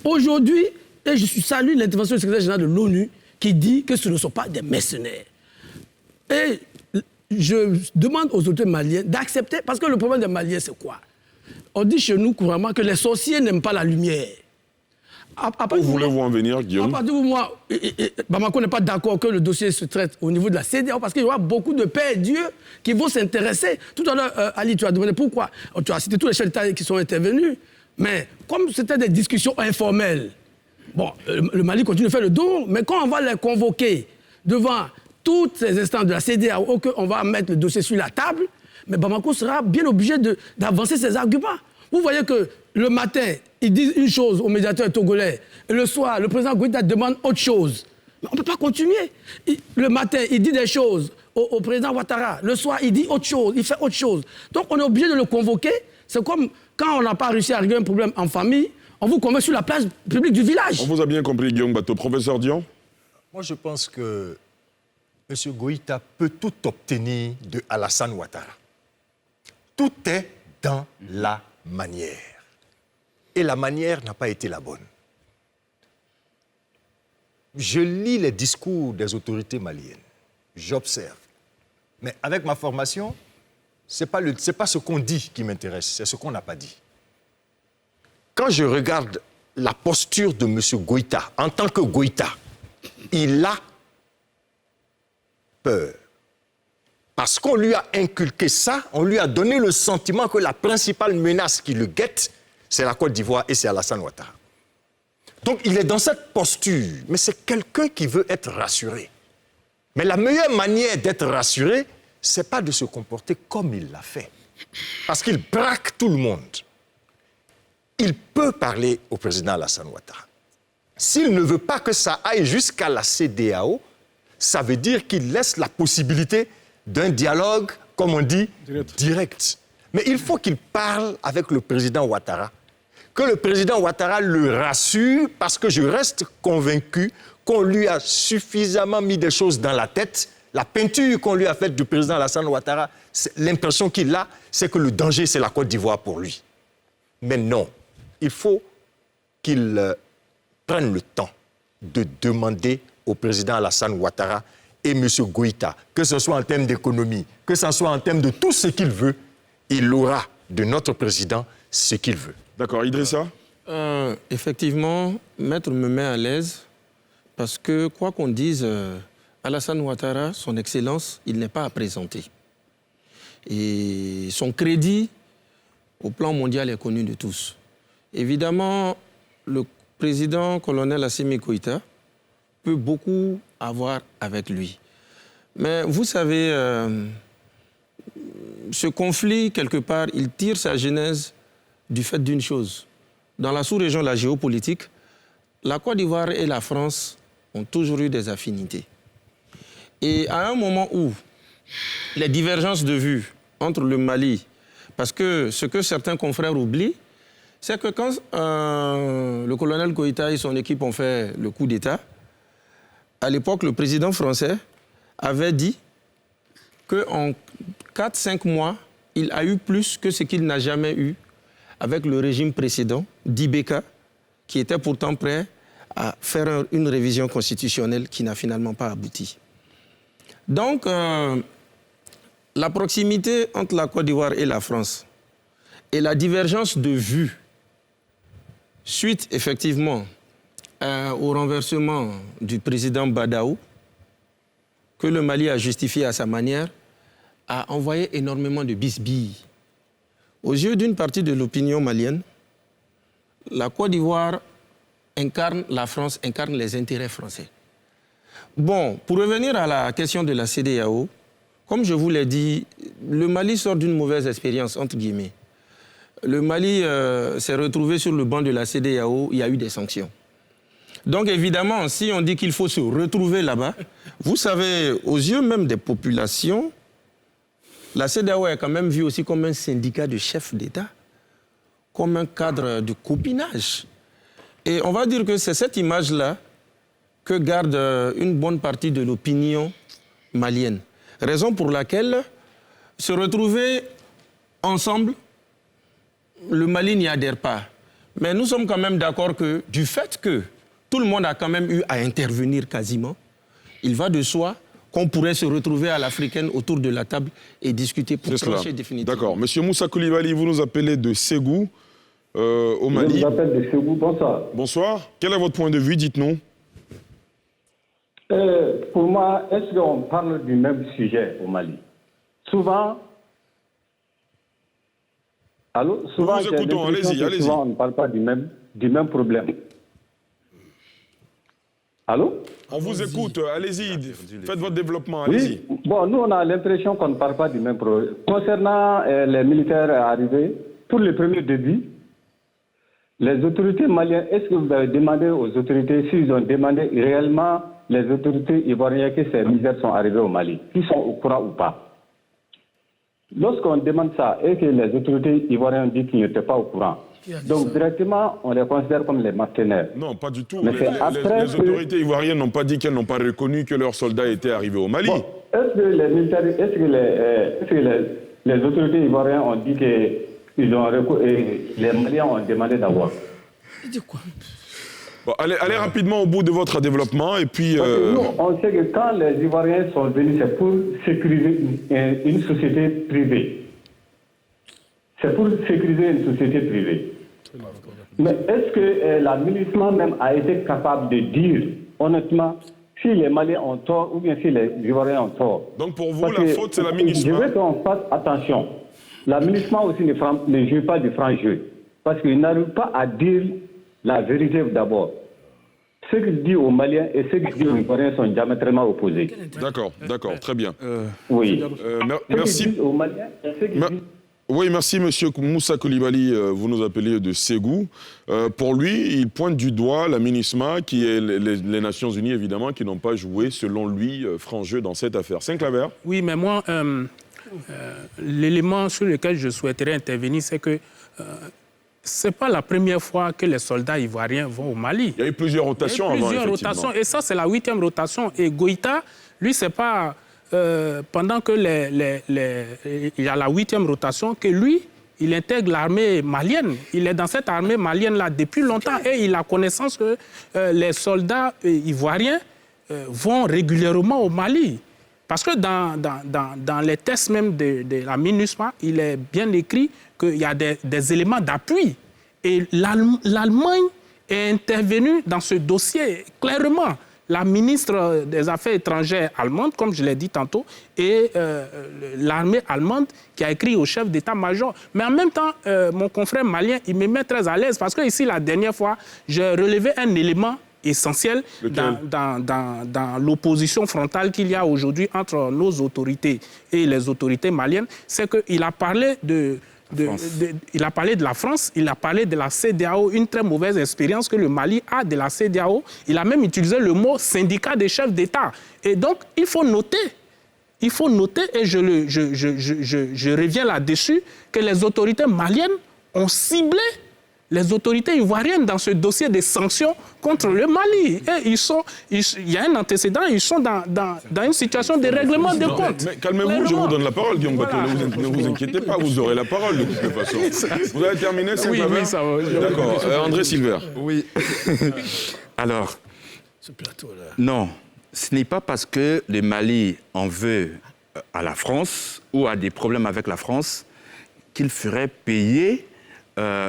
Aujourd'hui, et je salue l'intervention du secrétaire général de l'ONU qui dit que ce ne sont pas des mercenaires. Et je demande aux autorités maliennes d'accepter, parce que le problème des Maliens, c'est quoi? On dit chez nous couramment que les sorciers n'aiment pas la lumière. Où voulez-vous en venir, Guillaume? À partir du moment où Bamako n'est pas d'accord que le dossier se traite au niveau de la CEDEAO, parce qu'il y aura beaucoup de pères Dieu qui vont s'intéresser. Tout à l'heure, Ali, tu as demandé pourquoi. Tu as cité tous les chefs d'État qui sont intervenus. Mais comme c'était des discussions informelles, bon, le Mali continue de faire le dos, mais quand on va les convoquer devant toutes ces instances de la CEDEAO, on va mettre le dossier sur la table, mais Bamako sera bien obligé d'avancer ses arguments. Vous voyez que le matin, ils disent une chose au médiateur togolais, et le soir, le président Goïta demande autre chose. Mais on ne peut pas continuer. Le matin, il dit des choses au président Ouattara. Le soir, il dit autre chose, il fait autre chose. Donc, on est obligé de le convoquer. C'est comme quand on n'a pas réussi à régler un problème en famille, on vous convoque sur la place publique du village. On vous a bien compris, Guillaume Bateau. Professeur Dion? Moi, je pense que M. Goïta peut tout obtenir de Alassane Ouattara. Tout est dans la manière. Et la manière n'a pas été la bonne. Je lis les discours des autorités maliennes. J'observe. Mais avec ma formation, ce n'est pas ce qu'on dit qui m'intéresse, c'est ce qu'on n'a pas dit. Quand je regarde la posture de M. Goïta, en tant que Goïta, il a peur. Parce qu'on lui a inculqué ça, on lui a donné le sentiment que la principale menace qui le guette, c'est la Côte d'Ivoire et c'est Alassane Ouattara. Donc il est dans cette posture, mais c'est quelqu'un qui veut être rassuré. Mais la meilleure manière d'être rassuré, ce n'est pas de se comporter comme il l'a fait. Parce qu'il braque tout le monde. Il peut parler au président Alassane Ouattara. S'il ne veut pas que ça aille jusqu'à la CEDEAO, ça veut dire qu'il laisse la possibilité d'un dialogue, comme on dit, direct. Mais il faut qu'il parle avec le président Ouattara, que le président Ouattara le rassure, parce que je reste convaincu qu'on lui a suffisamment mis des choses dans la tête. La peinture qu'on lui a faite du président Alassane Ouattara, l'impression qu'il a, c'est que le danger, c'est la Côte d'Ivoire pour lui. Mais non, il faut qu'il prenne le temps de demander au président Alassane Ouattara et M. Goïta, que ce soit en termes d'économie, que ce soit en termes de tout ce qu'il veut, il aura de notre président ce qu'il veut. D'accord, Idrissa? Effectivement, Maître me met à l'aise parce que, quoi qu'on dise, Alassane Ouattara, son excellence, il n'est pas à présenter. Et son crédit au plan mondial est connu de tous. Évidemment, le président colonel Assimi Goïta peut beaucoup avoir avec lui. Mais vous savez, ce conflit, quelque part, il tire sa genèse du fait d'une chose. Dans la sous-région de la géopolitique, la Côte d'Ivoire et la France ont toujours eu des affinités. Et à un moment où les divergences de vues entre le Mali, parce que ce que certains confrères oublient, c'est que quand le colonel Goïta et son équipe ont fait le coup d'État, à l'époque, le président français avait dit qu'en 4-5 mois, il a eu plus que ce qu'il n'a jamais eu avec le régime précédent, d'Ibeka, qui était pourtant prêt à faire une révision constitutionnelle qui n'a finalement pas abouti. Donc, la proximité entre la Côte d'Ivoire et la France et la divergence de vues suite effectivement au renversement du président Badaou, que le Mali a justifié à sa manière, a envoyé énormément de bisbilles. Aux yeux d'une partie de l'opinion malienne, la Côte d'Ivoire incarne la France, incarne les intérêts français. Bon, pour revenir à la question de la CEDEAO, comme je vous l'ai dit, le Mali sort d'une mauvaise expérience, entre guillemets. Le Mali s'est retrouvé sur le banc de la CEDEAO, il y a eu des sanctions. Donc évidemment, si on dit qu'il faut se retrouver là-bas, vous savez, aux yeux même des populations, la CEDEAO est quand même vue aussi comme un syndicat de chefs d'État, comme un cadre de copinage. Et on va dire que c'est cette image-là que garde une bonne partie de l'opinion malienne. Raison pour laquelle se retrouver ensemble, le Mali n'y adhère pas. Mais nous sommes quand même d'accord que du fait que tout le monde a quand même eu à intervenir quasiment, il va de soi qu'on pourrait se retrouver à l'africaine autour de la table et discuter pour trancher définitivement. D'accord. Monsieur Moussa Koulibaly, vous nous appelez de Ségou, au Mali. Je vous appelle de Ségou, bonsoir. Bonsoir. Quel est votre point de vue, dites-nous? Pour moi, est-ce qu'on parle du même sujet au Mali? Souvent... Allô? Souvent, nous vous écoutons, allez-y. Souvent, on ne parle pas du même problème. Allô? On vous écoute, allez-y, faites votre développement, allez-y. Oui, bon, nous, on a l'impression qu'on ne parle pas du même problème. Concernant les militaires arrivés, pour le premier début, les autorités maliennes, est-ce que vous avez demandé aux autorités, s'ils ont demandé réellement les autorités ivoiriennes que ces militaires sont arrivés au Mali, qu'ils sont au courant ou pas? Lorsqu'on demande ça et que les autorités ivoiriennes disent qu'ils n'étaient pas au courant, donc directement, on les considère comme les mercenaires. Non, pas du tout. Mais les autorités ivoiriennes n'ont pas dit qu'elles n'ont pas reconnu que leurs soldats étaient arrivés au Mali. Bon, est-ce que les militaires, est-ce que les autorités ivoiriennes ont dit que les Maliens ont demandé d'avoir? Il dit quoi? Bon, allez rapidement au bout de votre développement et puis... Nous, on sait que quand les Ivoiriens sont venus, c'est pour sécuriser une société privée. C'est pour sécuriser une société privée. Mais est-ce que l'administration même a été capable de dire, honnêtement, si les Maliens ont tort ou bien si les Ivoiriens ont tort? Donc pour vous, la faute, c'est l'administration. Je veux qu'on fasse attention. L'administration aussi ne joue pas du franc jeu. Parce qu'il n'arrive pas à dire la vérité d'abord. Ce qu'il dit aux Maliens et ce qu'il dit aux Ivoiriens sont diamétralement opposés. D'accord, très bien. Oui. Merci. Aux Maliens et ce qu'ils disent... Oui, merci, monsieur Moussa Koulibaly. Vous nous appelez de Ségou. Pour lui, il pointe du doigt la MINUSMA, qui est les Nations Unies, évidemment, qui n'ont pas joué, selon lui, franc jeu dans cette affaire. Saint-Claver? Oui, mais moi, l'élément sur lequel je souhaiterais intervenir, c'est que ce n'est pas la première fois que les soldats ivoiriens vont au Mali. Il y a eu plusieurs rotations avant, rotations, et ça, c'est la 8e rotation. Et Goïta, lui, c'est pas... pendant que il y a la 8e rotation, que lui, il intègre l'armée malienne. Il est dans cette armée malienne-là depuis longtemps et il a connaissance que les soldats ivoiriens vont régulièrement au Mali. Parce que dans les tests même de la MINUSMA, il est bien écrit qu'il y a des éléments d'appui. Et l'Allemagne est intervenue dans ce dossier clairement. La ministre des Affaires étrangères allemande, comme je l'ai dit tantôt, et l'armée allemande qui a écrit au chef d'état-major. Mais en même temps, mon confrère malien, il me met très à l'aise parce que ici, la dernière fois, j'ai relevé un élément essentiel dans l'opposition frontale qu'il y a aujourd'hui entre nos autorités et les autorités maliennes, c'est qu'il a parlé il a parlé de la France, il a parlé de la CEDEAO, une très mauvaise expérience que le Mali a de la CEDEAO. Il a même utilisé le mot syndicat des chefs d'État. Et donc, il faut noter, et je reviens là-dessus, que les autorités maliennes ont ciblé les autorités ivoiriennes dans ce dossier des sanctions contre le Mali. Et il y a un antécédent, ils sont dans une situation de règlement de comptes. Mais calmez-vous, je vous donne la parole, Guillaume Bateau. Ne vous inquiétez pas, vous aurez la parole de toute façon. Vous avez terminé, c'est oui, ça va. D'accord. André Silver. Oui. Alors, non, ce n'est pas parce que le Mali en veut à la France ou a des problèmes avec la France qu'il ferait payer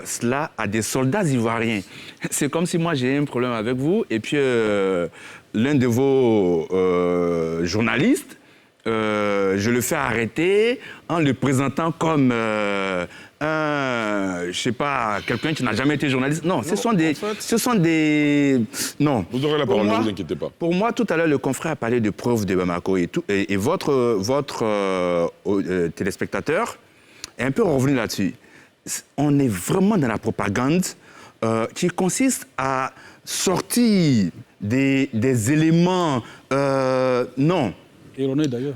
cela à des soldats ivoiriens. C'est comme si moi j'ai un problème avec vous et puis l'un de vos journalistes, je le fais arrêter en le présentant comme je sais pas, quelqu'un qui n'a jamais été journaliste. Non, ce sont des... Non. Vous aurez la parole, ne vous inquiétez pas. Pour moi, tout à l'heure, le confrère a parlé de preuves de Bamako et votre téléspectateur est un peu revenu là-dessus. On est vraiment dans la propagande qui consiste à sortir des éléments... non. Erroné d'ailleurs.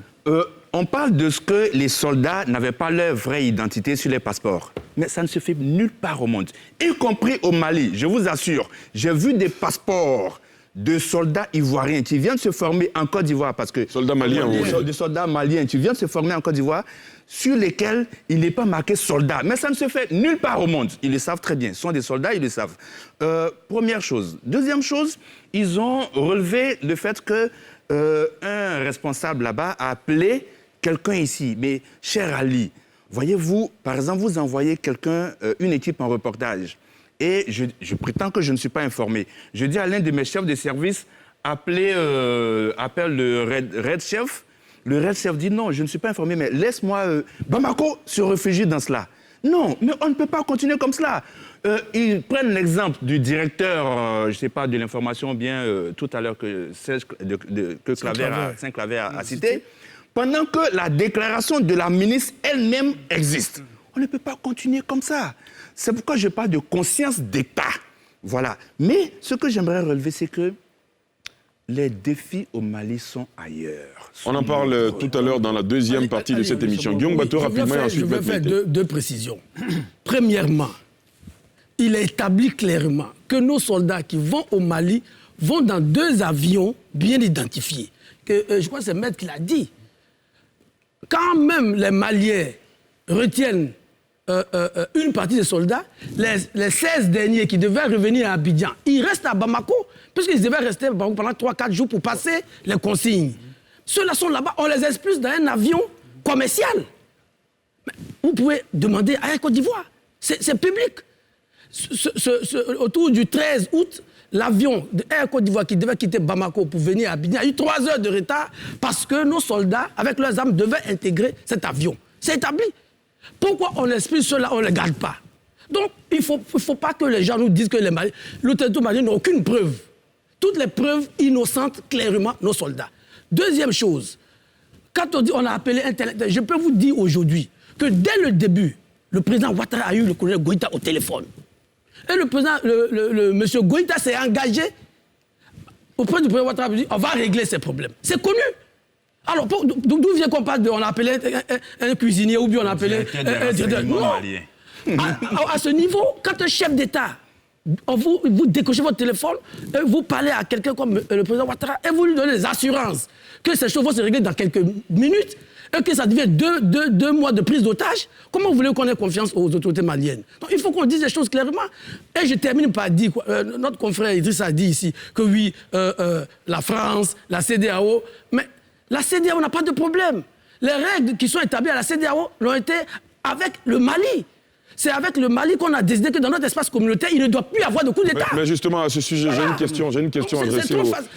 On parle de ce que les soldats n'avaient pas leur vraie identité sur les passeports. Mais ça ne se fait nulle part au monde, y compris au Mali. Je vous assure, j'ai vu des passeports de soldats ivoiriens qui viennent se former en Côte d'Ivoire. Parce que soldats maliens, des soldats maliens qui viennent se former en Côte d'Ivoire, sur lesquels il n'est pas marqué soldat. Mais ça ne se fait nulle part au monde. Ils le savent très bien. Ce sont des soldats, ils le savent. Première chose. Deuxième chose, ils ont relevé le fait que un responsable là-bas a appelé quelqu'un ici. Mais, cher Ali, voyez-vous, par exemple, vous envoyez quelqu'un, une équipe en reportage, et je prétends que je ne suis pas informé. Je dis à l'un de mes chefs de service, appelle le Red Chef. Le Red Chef dit non, je ne suis pas informé, mais laisse-moi... Bamako se réfugie dans cela. Non, mais on ne peut pas continuer comme cela. Ils prennent l'exemple du directeur, je ne sais pas, de l'information bien tout à l'heure que Saint-Claver a cité, pendant que la déclaration de la ministre elle-même existe. On ne peut pas continuer comme ça. C'est pourquoi je parle de conscience d'État. Voilà. Mais ce que j'aimerais relever, c'est que les défis au Mali sont ailleurs. On en parle tout à l'heure dans la deuxième partie de cette émission. Guillaume Bateau, rapidement, et ensuite... Je vais faire deux précisions. Premièrement, il est établi clairement que nos soldats qui vont au Mali vont dans 2 avions bien identifiés. Je crois que c'est Maître qui l'a dit. Quand même les Maliens retiennent une partie des soldats, les 16 derniers qui devaient revenir à Abidjan, ils restent à Bamako, puisqu'ils devaient rester pendant 3-4 jours pour passer les consignes. Ceux-là sont là-bas, on les expulse dans un avion commercial. Mais vous pouvez demander à Air Côte d'Ivoire, c'est public. Autour du 13 août, l'avion d'Air Côte d'Ivoire qui devait quitter Bamako pour venir à Abidjan a eu 3 heures de retard parce que nos soldats, avec leurs armes, devaient intégrer cet avion. C'est établi. Pourquoi on expulse ceux-là, on ne les garde pas? Donc, il ne faut pas que les gens nous disent que l'autorité malienne n'a aucune preuve. Toutes les preuves innocentes, clairement, nos soldats. Deuxième chose, quand on dit on a appelé un tel, je peux vous dire aujourd'hui que dès le début, le président Ouattara a eu le colonel Goïta au téléphone. Et le président, monsieur Goïta s'est engagé auprès du président Ouattara, on va régler ces problèmes. C'est connu. Alors, d'où vient qu'on parle de... On a appelé un cuisinier ou bien on a appelé... Non. À ce niveau, quand un chef d'État, vous décrochez votre téléphone, vous parlez à quelqu'un comme le président Ouattara et vous lui donnez des assurances que ces choses vont se régler dans quelques minutes et que ça devient 2 mois de prise d'otage, comment vous voulez qu'on ait confiance aux autorités maliennes? Donc il faut qu'on dise les choses clairement. Et je termine par dire, notre confrère Idriss a dit ici que oui, la France, la CEDEAO, mais la CEDEAO n'a pas de problème. Les règles qui sont établies à la CEDEAO l'ont été avec le Mali. C'est avec le Mali qu'on a décidé que dans notre espace communautaire, il ne doit plus y avoir de coup d'État. Mais justement, à ce sujet, j'ai une question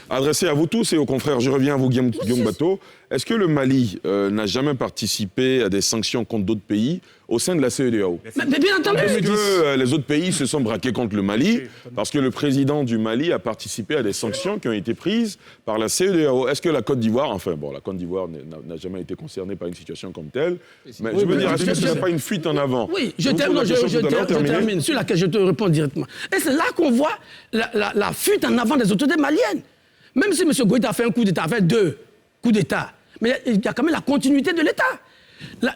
adressée à vous tous et aux confrères. Je reviens à vous, Guillaume Bateau. Est-ce que le Mali n'a jamais participé à des sanctions contre d'autres pays au sein de la CEDEAO? Mais bien entendu. Est-ce que les autres pays se sont braqués contre le Mali parce que le président du Mali a participé à des sanctions qui ont été prises par la CEDEAO? Est-ce que la Côte d'Ivoire, la Côte d'Ivoire n'a jamais été concernée par une situation comme telle, mais je veux dire, est-ce que ce n'est pas une fuite en avant? Oui, je termine, sur laquelle je te réponds directement. Et c'est là qu'on voit la fuite en avant des autorités maliennes. Même si M. Goïta a fait un coup d'État, a fait 2 coups d'État, mais il y a quand même la continuité de l'État.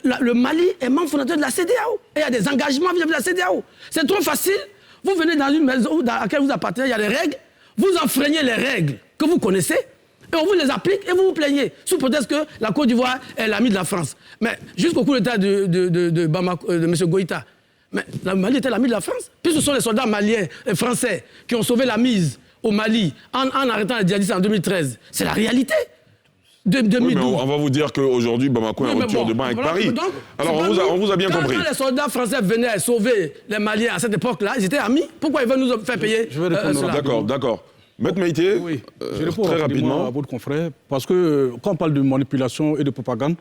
Le Mali est membre fondateur de la CEDEAO et il y a des engagements vis-à-vis de la CEDEAO. C'est trop facile. Vous venez dans une maison dans laquelle vous appartenez, il y a des règles, vous enfreignez les règles que vous connaissez et on vous les applique et vous vous plaignez, sous prétexte que la Côte d'Ivoire est l'ami de la France. Mais jusqu'au coup d'État de M. Goïta, mais le Mali était l'ami de la France. Puis ce sont les soldats maliens et français qui ont sauvé la mise au Mali en arrêtant les djihadistes en 2013. C'est la réalité. Oui, mais on va vous dire qu'aujourd'hui, Bamako est en rupture de banc avec Paris. Donc, alors, on vous a bien compris. Quand les soldats français venaient sauver les Maliens à cette époque-là, ils étaient amis. Pourquoi ils veulent nous faire payer cela? D'accord. Maître Maïté, oui. Je réponds très rapidement à votre confrère, parce que quand on parle de manipulation et de propagande,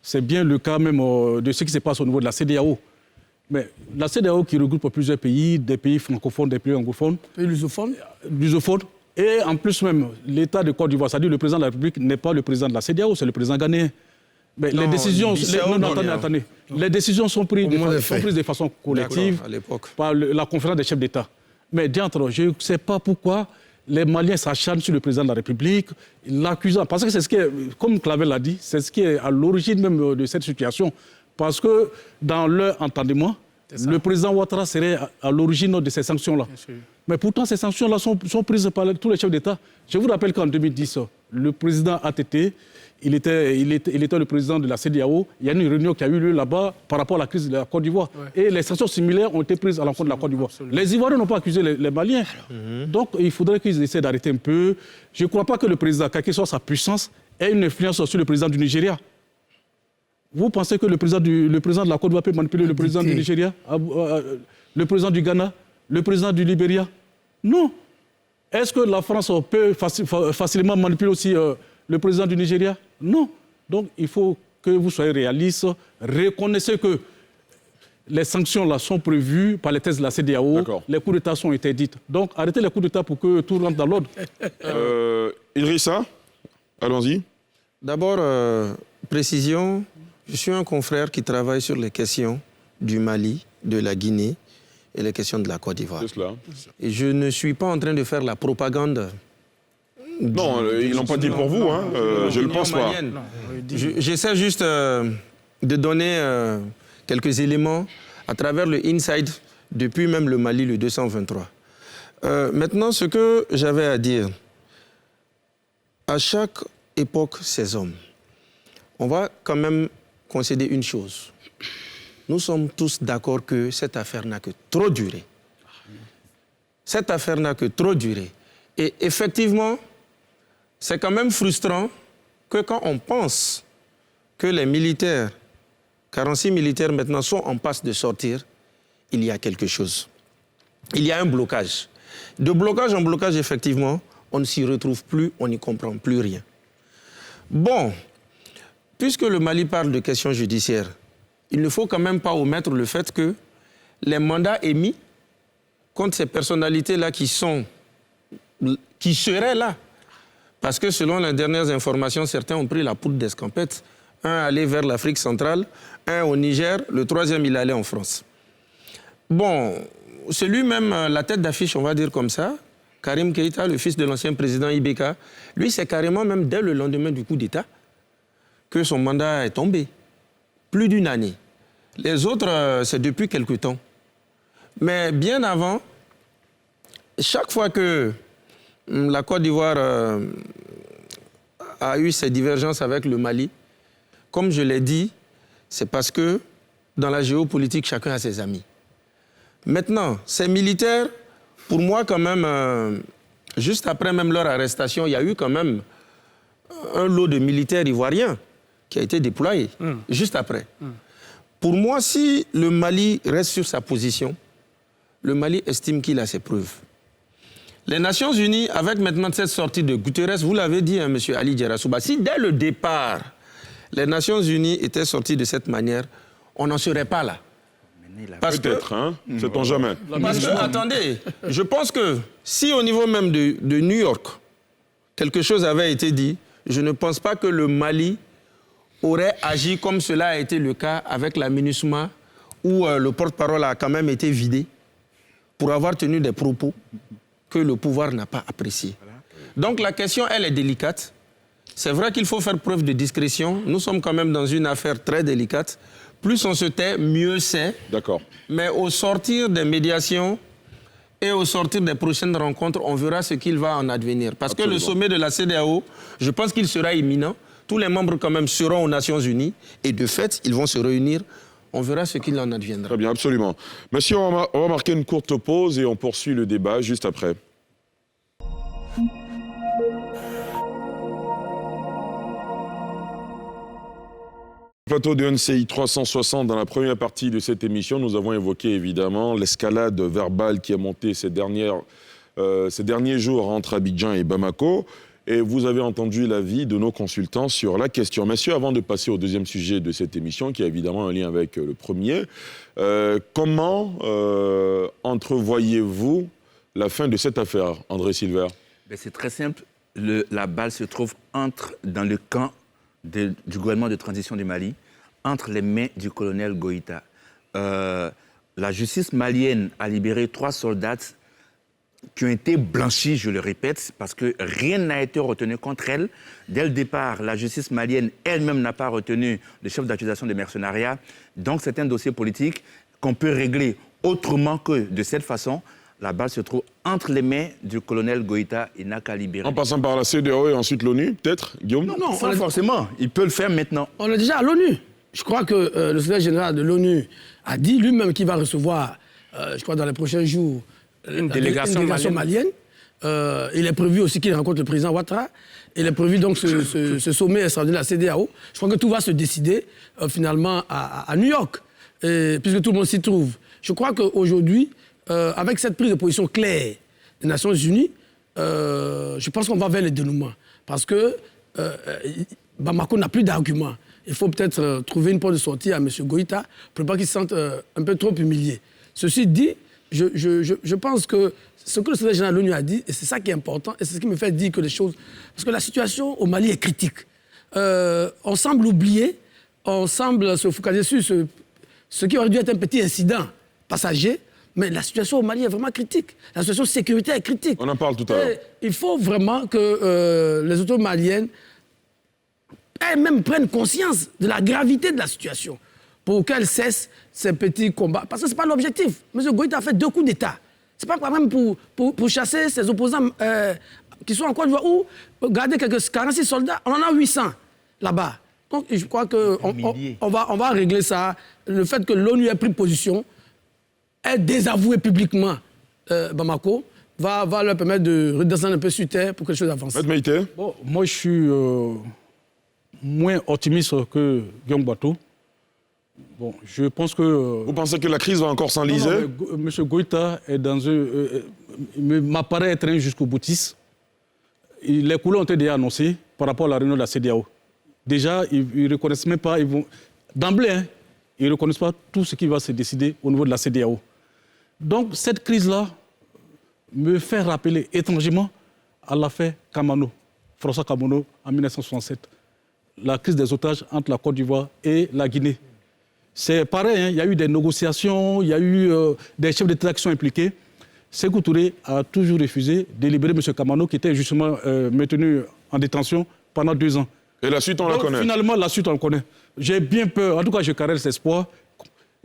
c'est bien le cas même de ce qui se passe au niveau de la CEDEAO. Mais la CEDEAO qui regroupe plusieurs pays, des pays francophones, des pays anglophones. Et lusophones. Lusophones. Et en plus même, l'État de Côte d'Ivoire, c'est-à-dire le président de la République n'est pas le président de la CEDEAO, c'est le président ghanéen. Mais non, les décisions, attendez. Les décisions sont prises de façon collective par la conférence des chefs d'État. Mais diantre, je ne sais pas pourquoi les Maliens s'acharnent sur le président de la République, l'accusant. Parce que c'est ce qui est, comme Clavel l'a dit, c'est ce qui est à l'origine même de cette situation. Parce que dans leur entendement, le président Ouattara serait à l'origine de ces sanctions-là. Mais pourtant, ces sanctions-là sont prises par tous les chefs d'État. Je vous rappelle qu'en 2010, le président ATT, il était le président de la CEDEAO. Il y a une réunion qui a eu lieu là-bas par rapport à la crise de la Côte d'Ivoire. Ouais. Et les sanctions similaires ont été prises à l'encontre de la Côte d'Ivoire. Les Ivoiriens n'ont pas accusé les Maliens. Donc, il faudrait qu'ils essaient d'arrêter un peu. Je ne crois pas que le président, quelle que soit sa puissance, ait une influence sur le président du Nigeria. Vous pensez que le président de la Côte d'Ivoire peut manipuler le président du Nigeria, le président du Ghana, le président du Libéria? Non. Est-ce que la France peut facilement manipuler aussi le président du Nigeria? Non. Donc il faut que vous soyez réaliste. Reconnaissez que les sanctions là sont prévues par les thèses de la CEDEAO. Les coups d'État sont interdits. Donc arrêtez les coups d'État pour que tout rentre dans l'ordre. Idrissa, allons-y. D'abord, précision. Je suis un confrère qui travaille sur les questions du Mali, de la Guinée et les questions de la Côte d'Ivoire. C'est cela. Et je ne suis pas en train de faire la propagande. Non, ils ne l'ont pas dit pour vous, hein. Je ne le pense pas. J'essaie juste de donner quelques éléments à travers le Inside, depuis même le Mali, le 223. Maintenant, ce que j'avais à dire, à chaque époque, ces hommes, on va quand même concéder une chose. Nous sommes tous d'accord que cette affaire n'a que trop duré. Cette affaire n'a que trop duré. Et effectivement, c'est quand même frustrant que quand on pense que les militaires, 46 militaires maintenant, sont en passe de sortir, il y a quelque chose. Il y a un blocage. De blocage en blocage, effectivement, on ne s'y retrouve plus, on n'y comprend plus rien. Bon, puisque le Mali parle de questions judiciaires, il ne faut quand même pas omettre le fait que les mandats émis contre ces personnalités-là qui seraient là, parce que selon les dernières informations, certains ont pris la poudre d'escampette, un allait vers l'Afrique centrale, un au Niger, le troisième il allait en France. Bon, celui même, la tête d'affiche, on va dire comme ça, Karim Keïta, le fils de l'ancien président Ibeka, lui c'est carrément même dès le lendemain du coup d'État que son mandat est tombé. Plus d'une année. Les autres, c'est depuis quelque temps. Mais bien avant, chaque fois que la Côte d'Ivoire a eu ses divergences avec le Mali, comme je l'ai dit, c'est parce que dans la géopolitique, chacun a ses amis. Maintenant, ces militaires, pour moi quand même, juste après même leur arrestation, il y a eu quand même un lot de militaires ivoiriens qui a été déployé, juste après. Pour moi, si le Mali reste sur sa position, le Mali estime qu'il a ses preuves. Les Nations Unies, avec maintenant cette sortie de Guterres, vous l'avez dit, hein, M. Ali Djerasouba, si dès le départ, les Nations Unies étaient sorties de cette manière, on n'en serait pas là. Peut-être, hein, sait-on jamais. Parce que, attendez, je pense que si au niveau même de New York, quelque chose avait été dit, je ne pense pas que le Mali aurait agi comme cela a été le cas avec la MINUSMA, où le porte-parole a quand même été vidé pour avoir tenu des propos que le pouvoir n'a pas appréciés. Donc la question, elle est délicate. C'est vrai qu'il faut faire preuve de discrétion. Nous sommes quand même dans une affaire très délicate. Plus on se tait, mieux c'est. D'accord. Mais au sortir des médiations et au sortir des prochaines rencontres, on verra ce qu'il va en advenir. Parce que le sommet de la CEDEAO, je pense qu'il sera imminent. Tous les membres quand même seront aux Nations Unies. Et de fait, ils vont se réunir. On verra ce qu'il en adviendra. Très bien, absolument. Monsieur, on va marquer une courte pause et on poursuit le débat juste après. Plateau de NCI 360, dans la première partie de cette émission, nous avons évoqué évidemment l'escalade verbale qui a monté ces derniers jours entre Abidjan et Bamako. et vous avez entendu l'avis de nos consultants sur la question. Messieurs, avant de passer au deuxième sujet de cette émission, qui a évidemment un lien avec le premier, comment entrevoyez-vous la fin de cette affaire, André Silver? C'est très simple. La balle se trouve dans le camp du gouvernement de transition du Mali, entre les mains du colonel Goïta. La justice malienne a libéré 3 soldats qui ont été blanchis, je le répète, parce que rien n'a été retenu contre elle. Dès le départ, la justice malienne elle-même n'a pas retenu le chef d'accusation de mercenariat. Donc c'est un dossier politique qu'on peut régler autrement que de cette façon. La balle se trouve entre les mains du colonel Goïta. Il n'a qu'à libérer. En passant par la CEDEAO et ensuite l'ONU, peut-être, Guillaume? Non, pas forcément. Il peut le faire maintenant. On est déjà à l'ONU. Je crois que le secrétaire général de l'ONU a dit lui-même qu'il va recevoir, je crois dans les prochains jours, une délégation malienne. Il est prévu aussi qu'il rencontre le président Ouattara. Il est prévu donc ce sommet extraordinaire de la CEDEAO. Je crois que tout va se décider finalement à New York, puisque tout le monde s'y trouve. Je crois qu'aujourd'hui, avec cette prise de position claire des Nations Unies, je pense qu'on va vers le dénouement. Parce que Bamako n'a plus d'arguments. Il faut peut-être trouver une porte de sortie à M. Goïta pour pas qu'il se sente un peu trop humilié. Ceci dit, je pense que ce que le secrétaire général de l'ONU a dit, et c'est ça qui est important, et c'est ce qui me fait dire que les choses... Parce que la situation au Mali est critique. On semble oublier, on semble se focaliser sur ce qui aurait dû être un petit incident passager, mais la situation au Mali est vraiment critique. La situation sécuritaire est critique. On en parle tout à l'heure. Il faut vraiment que les autorités maliennes elles-mêmes prennent conscience de la gravité de la situation pour qu'elles cessent ces petits combats. Parce que ce n'est pas l'objectif. M. Goïta a fait 2 coups d'État. Ce n'est pas quand même pour chasser ses opposants qui sont en Côte d'Ivoire ou garder quelques 46 soldats. On en a 800 là-bas. Donc je crois qu'on va régler ça. Le fait que l'ONU ait pris position, ait désavoué publiquement Bamako, va leur permettre de redescendre un peu sur terre pour que les choses avancent. Bon, moi, je suis moins optimiste que Guillaume Bateau. Bon, je pense que... Vous pensez que la crise va encore s'enliser? M. Goïta est dans m'apparaît être un jusqu'au boutiste. Les couleurs ont été déjà annoncées par rapport à la réunion de la CEDEAO. Déjà, ils ne reconnaissent même pas, d'emblée, ils ne reconnaissent pas tout ce qui va se décider au niveau de la CEDEAO. Donc, cette crise-là me fait rappeler étrangement à l'affaire Kamano, François Kamano, en 1967. La crise des otages entre la Côte d'Ivoire et la Guinée. C'est pareil, hein, il y a eu des négociations, il y a eu des chefs d'État qui sont impliqués. Sékou Touré a toujours refusé de libérer M. Kamano, qui était justement maintenu en détention pendant 2 ans. Et la suite, on la connaît. Finalement, la suite, on la connaît. J'ai bien peur, en tout cas, je caresse l'espoir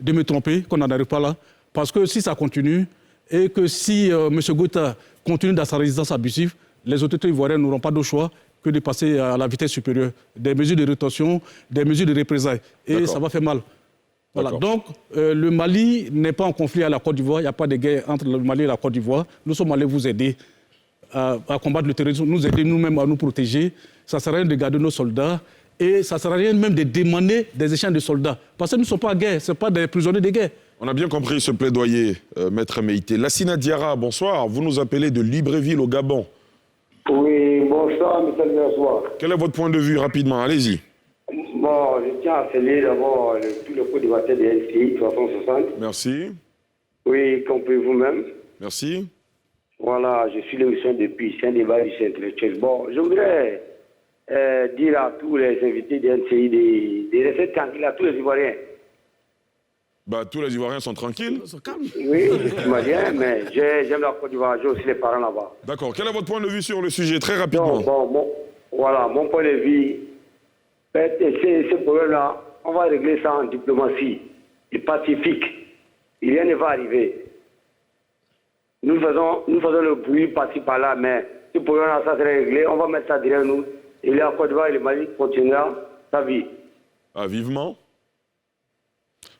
de me tromper, qu'on n'en arrive pas là. Parce que si ça continue, et que si M. Goïta continue dans sa résidence abusive, les autorités ivoiriennes n'auront pas d'autre choix que de passer à la vitesse supérieure. Des mesures de rétention, des mesures de représailles. Et ça va faire mal. Voilà. Donc, le Mali n'est pas en conflit à la Côte d'Ivoire. Il n'y a pas de guerre entre le Mali et la Côte d'Ivoire. Nous sommes allés vous aider à combattre le terrorisme, nous aider nous-mêmes à nous protéger. Ça ne sert à rien de garder nos soldats. Et ça ne sert à rien même de demander des échanges de soldats. Parce que nous ne sommes pas en guerre. Ce ne sont pas des prisonniers de guerre. On a bien compris ce plaidoyer, Maître Meïté. Lassina Diarra, bonsoir. Vous nous appelez de Libreville au Gabon. Oui, bonsoir, monsieur le bonsoir. Quel est votre point de vue, rapidement? Allez-y. Bon, je tiens à saluer d'abord tout le co-débatteur de NCI 360. Merci. Oui, compris vous-même. Merci. Voilà, je suis l'émission depuis, c'est un débat du intellectuel. Bon, je voudrais dire à tous les invités de NCI de rester tranquilles, à tous les Ivoiriens. Bah, tous les Ivoiriens sont tranquilles. Oui, je m'imagine, mais j'aime la Côte d'Ivoire, j'ai aussi les parents là-bas. D'accord. Quel est votre point de vue sur le sujet, très rapidement? Voilà, mon point de vue, ce problème-là, on va régler ça en diplomatie et pacifique. Rien ne va arriver. Nous faisons le bruit par-ci par-là, mais ce problème-là, ça sera réglé. On va mettre ça derrière nous. Et la Côte d'Ivoire et le Mali continuera sa vie. Ah, vivement.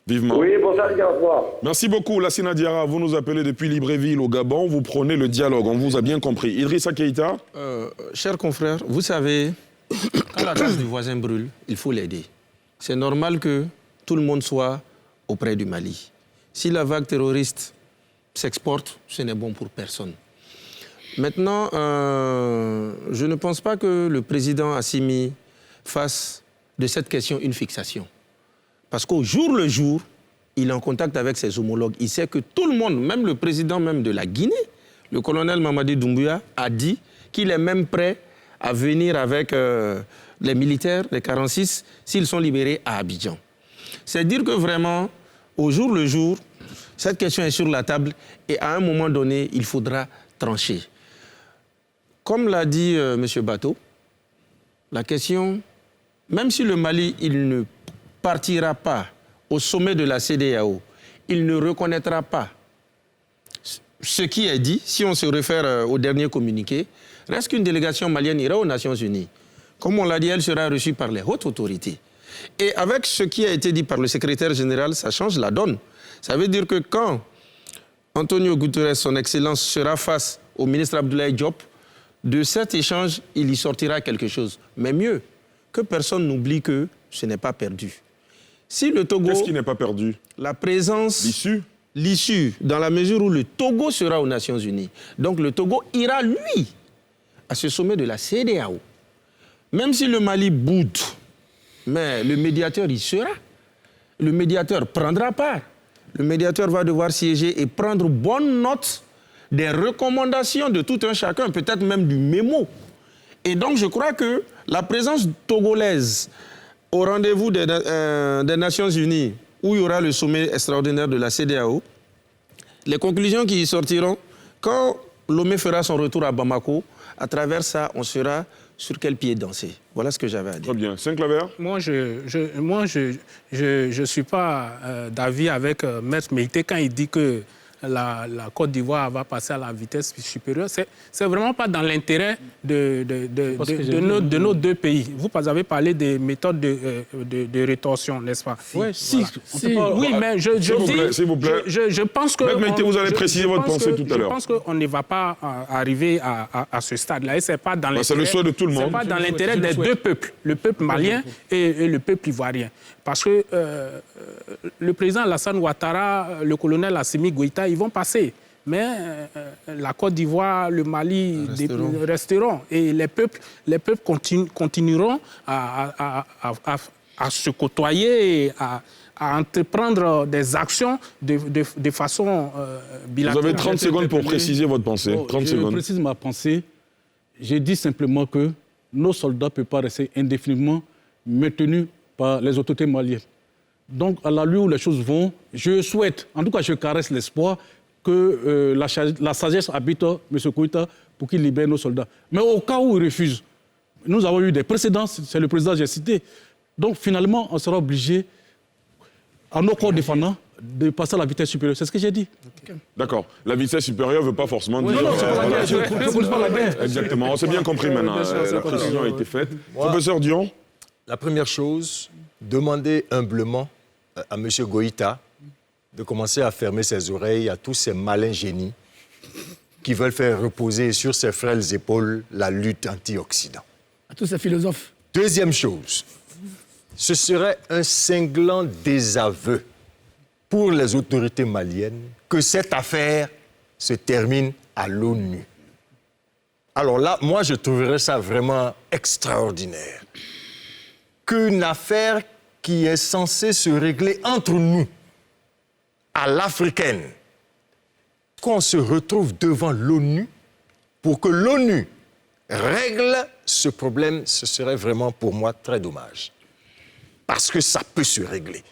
Vivement. Oui, bonsoir, bonsoir. Merci beaucoup, Lassina Diarra. Vous nous appelez depuis Libreville au Gabon. Vous prenez le dialogue. On vous a bien compris. Idrissa Keïta. Chers confrères, vous savez, quand la tasse du voisin brûle, il faut l'aider. C'est normal que tout le monde soit auprès du Mali. Si la vague terroriste s'exporte, ce n'est bon pour personne. Maintenant, je ne pense pas que le président Assimi fasse de cette question une fixation. Parce qu'au jour le jour, il est en contact avec ses homologues. Il sait que tout le monde, même le président même de la Guinée, le colonel Mamadi Doumbouya, a dit qu'il est même prêt à venir avec les militaires, les 46, s'ils sont libérés à Abidjan. C'est dire que vraiment, au jour le jour, cette question est sur la table et à un moment donné, il faudra trancher. Comme l'a dit M. Bato, la question, même si le Mali il ne partira pas au sommet de la CEDEAO, il ne reconnaîtra pas ce qui est dit, si on se réfère au dernier communiqué, reste qu'une délégation malienne ira aux Nations Unies. Comme on l'a dit, elle sera reçue par les hautes autorités. Et avec ce qui a été dit par le secrétaire général, ça change la donne. Ça veut dire que quand Antonio Guterres, son Excellence, sera face au ministre Abdoulaye Diop, de cet échange, il y sortira quelque chose. Mais mieux, que personne n'oublie que ce n'est pas perdu. Si le Togo... Qu'est-ce qui n'est pas perdu? La présence... L'issue? L'issue, dans la mesure où le Togo sera aux Nations Unies. Donc le Togo ira, lui, à ce sommet de la CEDEAO. Même si le Mali boude, mais le médiateur y sera. Le médiateur prendra part. Le médiateur va devoir siéger et prendre bonne note des recommandations de tout un chacun, peut-être même du mémo. Et donc je crois que la présence togolaise au rendez-vous des Nations Unies, où il y aura le sommet extraordinaire de la CEDEAO, les conclusions qui y sortiront, quand Lomé fera son retour à Bamako, à travers ça, on sera sur quel pied danser. Voilà ce que j'avais à dire. Très bien. Saint-Claver? Moi, je suis pas d'avis avec Maître Meïté quand il dit que la Côte d'Ivoire va passer à la vitesse supérieure. C'est vraiment pas dans l'intérêt de nos deux pays. Vous avez parlé des méthodes de rétorsion, n'est-ce pas? Oui, oui, mais je dis... S'il vous plaît. Je pense que... Maître Meïté, vous allez préciser votre pensée tout à l'heure. Je pense qu'on ne va pas arriver à ce stade-là. Et c'est pas dans l'intérêt... C'est le souhait de tout le monde. C'est pas dans l'intérêt des deux peuples, le peuple malien et le peuple ivoirien. Parce que le président Alassane Ouattara, le colonel Assimi Goïta, ils vont passer. Mais la Côte d'Ivoire, le Mali resteront. Et les peuples continueront à se côtoyer, à entreprendre des actions de façon bilatérale. Vous avez 30 secondes pour préciser votre pensée. 30 secondes. Je précise ma pensée. J'ai dit simplement que nos soldats ne peuvent pas rester indéfiniment maintenus par les autorités maliennes. Donc, à la lueur où les choses vont, je souhaite, en tout cas je caresse l'espoir, que la sagesse habite M. Koïta pour qu'il libère nos soldats. Mais au cas où il refuse, nous avons eu des précédents, c'est le président que j'ai cité. Donc finalement, on sera obligé, à nos corps défendants, de passer à la vitesse supérieure. C'est ce que j'ai dit. D'accord. La vitesse supérieure ne veut pas forcément dire... Non, c'est pas la guerre. Je ne propose pas la guerre. Exactement. On s'est bien compris maintenant. La précision a été faite. Professeur Dion? La première chose, demander humblement à M. Goïta de commencer à fermer ses oreilles à tous ces malins génies qui veulent faire reposer sur ses frêles épaules la lutte anti-Occident. À tous ces philosophes. Deuxième chose, ce serait un cinglant désaveu pour les autorités maliennes que cette affaire se termine à l'ONU. Alors là, moi, je trouverais ça vraiment extraordinaire. Qu'une affaire qui est censée se régler entre nous, à l'africaine, qu'on se retrouve devant l'ONU pour que l'ONU règle ce problème, ce serait vraiment pour moi très dommage. Parce que ça peut se régler.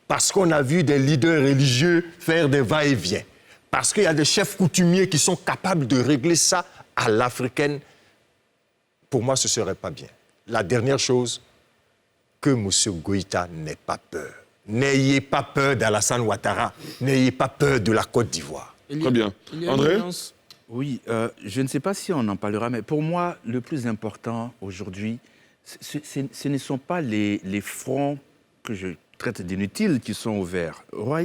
Parce qu'on a vu des leaders religieux faire des va-et-vient. Parce qu'il y a des chefs coutumiers qui sont capables de régler ça à l'africaine. Pour moi, ce ne serait pas bien. La dernière chose, que M. Goïta n'ait pas peur. N'ayez pas peur d'Alassane Ouattara. N'ayez pas peur de la Côte d'Ivoire. Très bien. André? Oui, je ne sais pas si on en parlera, mais pour moi, le plus important aujourd'hui, ce ne sont pas les fronts que je traite d'inutiles qui sont ouverts.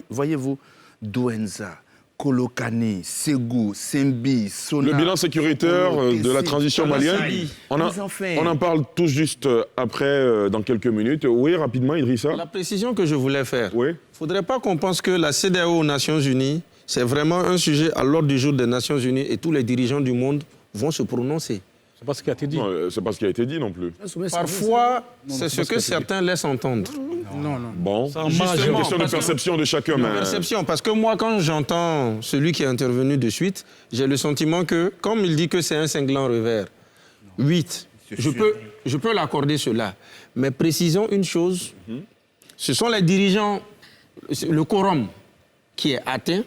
Voyez-vous, Douenza, Kolokane, Ségou, Sembi, Sona... Le bilan sécuritaire de la transition malienne, on en parle tout juste après, dans quelques minutes. Oui, rapidement, Idrissa. La précision que je voulais faire. Oui. Il ne faudrait pas qu'on pense que la CEDEAO aux Nations Unies, c'est vraiment un sujet à l'ordre du jour des Nations Unies et tous les dirigeants du monde vont se prononcer. C'est pas ce qui a été dit. C'est pas ce qui a été dit non plus. Parfois, c'est ce que certains laissent entendre. Non. Bon, c'est une question de perception de chacun. Mais... Perception, parce que moi, quand j'entends celui qui est intervenu de suite, j'ai le sentiment que, comme il dit que c'est un cinglant revers, 8, je peux l'accorder cela. Mais précisons une chose, ce sont les dirigeants, le quorum qui est atteint,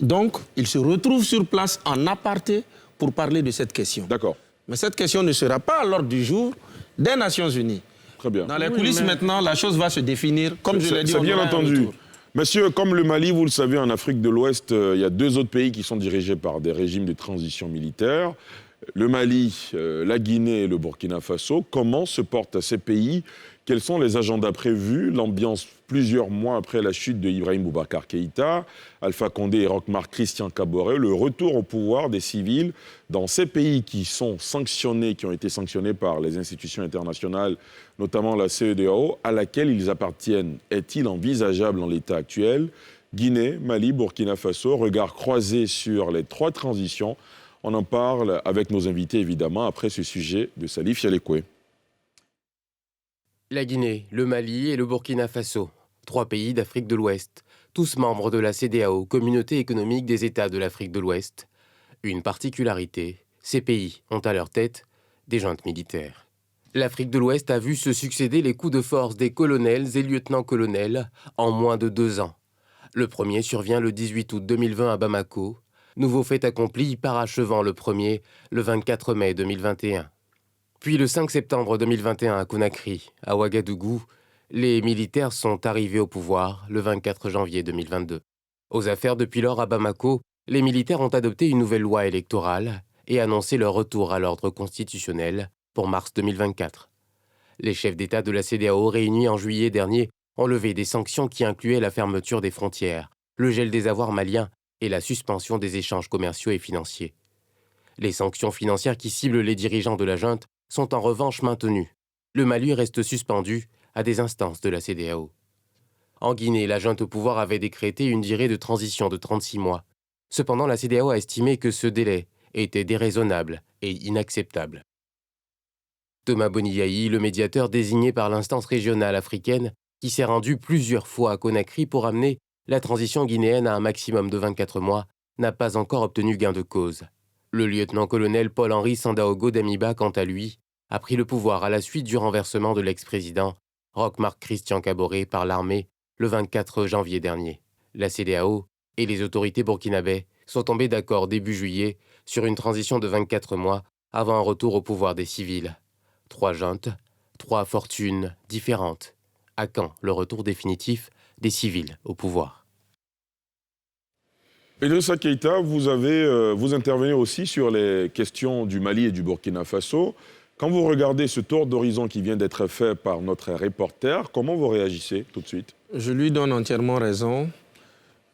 donc ils se retrouvent sur place en aparté pour parler de cette question. D'accord. Mais cette question ne sera pas à l'ordre du jour des Nations Unies. Très bien. Dans les coulisses, maintenant, la chose va se définir, comme je l'ai dit. C'est bien entendu. Monsieur, comme le Mali, vous le savez, en Afrique de l'Ouest, il y a 2 autres pays qui sont dirigés par des régimes de transition militaire. Le Mali, la Guinée et le Burkina Faso. Comment se portent ces pays? Quels sont les agendas prévus? L'ambiance plusieurs mois après la chute de Ibrahim Boubacar Keïta, Alpha Condé et Roch-Marc Christian Kaboré, le retour au pouvoir des civils dans ces pays qui sont sanctionnés, qui ont été sanctionnés par les institutions internationales, notamment la CEDEAO, à laquelle ils appartiennent. Est-il envisageable en l'état actuel? Guinée, Mali, Burkina Faso, regard croisé sur les 3 transitions. On en parle avec nos invités, évidemment, après ce sujet de Salif Yalekwe. La Guinée, le Mali et le Burkina Faso, 3 pays d'Afrique de l'Ouest, tous membres de la CEDEAO, Communauté économique des États de l'Afrique de l'Ouest. Une particularité, ces pays ont à leur tête des juntes militaires. L'Afrique de l'Ouest a vu se succéder les coups de force des colonels et lieutenants-colonels en moins de 2 ans. Le premier survient le 18 août 2020 à Bamako, nouveau fait accompli parachevant le premier le 24 mai 2021. Puis le 5 septembre 2021 à Conakry, à Ouagadougou, les militaires sont arrivés au pouvoir le 24 janvier 2022. Aux affaires depuis lors à Bamako, les militaires ont adopté une nouvelle loi électorale et annoncé leur retour à l'ordre constitutionnel pour mars 2024. Les chefs d'État de la CEDEAO réunis en juillet dernier ont levé des sanctions qui incluaient la fermeture des frontières, le gel des avoirs maliens et la suspension des échanges commerciaux et financiers. Les sanctions financières qui ciblent les dirigeants de la junte sont en revanche maintenues. Le Mali reste suspendu à des instances de la CEDEAO. En Guinée, la junte au pouvoir avait décrété une durée de transition de 36 mois. Cependant, la CEDEAO a estimé que ce délai était déraisonnable et inacceptable. Thomas Boniaï, le médiateur désigné par l'instance régionale africaine, qui s'est rendu plusieurs fois à Conakry pour amener la transition guinéenne à un maximum de 24 mois, n'a pas encore obtenu gain de cause. Le lieutenant-colonel Paul-Henri Sandaogo Damiba, quant à lui, a pris le pouvoir à la suite du renversement de l'ex-président Roch-Marc Christian Kaboré par l'armée le 24 janvier dernier. La CEDEAO et les autorités burkinabées sont tombées d'accord début juillet sur une transition de 24 mois avant un retour au pouvoir des civils. 3 juntes, 3 fortunes différentes. À quand le retour définitif des civils au pouvoir? Idrissa Keïta, vous intervenez aussi sur les questions du Mali et du Burkina Faso. Quand vous regardez ce tour d'horizon qui vient d'être fait par notre reporter, comment vous réagissez tout de suite? Je lui donne entièrement raison.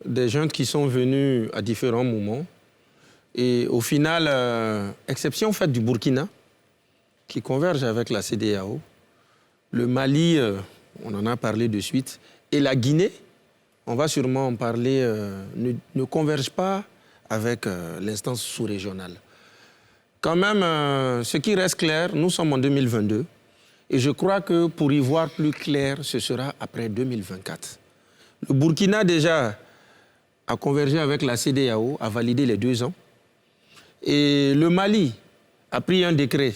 Des juntes qui sont venus à différents moments. Et au final, exception faite du Burkina, qui converge avec la CEDEAO, le Mali, on en a parlé de suite, et la Guinée, on va sûrement en parler, ne convergent pas avec l'instance sous-régionale. Quand même, ce qui reste clair, nous sommes en 2022, et je crois que pour y voir plus clair, ce sera après 2024. Le Burkina, déjà, a convergé avec la CEDEAO, a validé les 2 ans, et le Mali a pris un décret.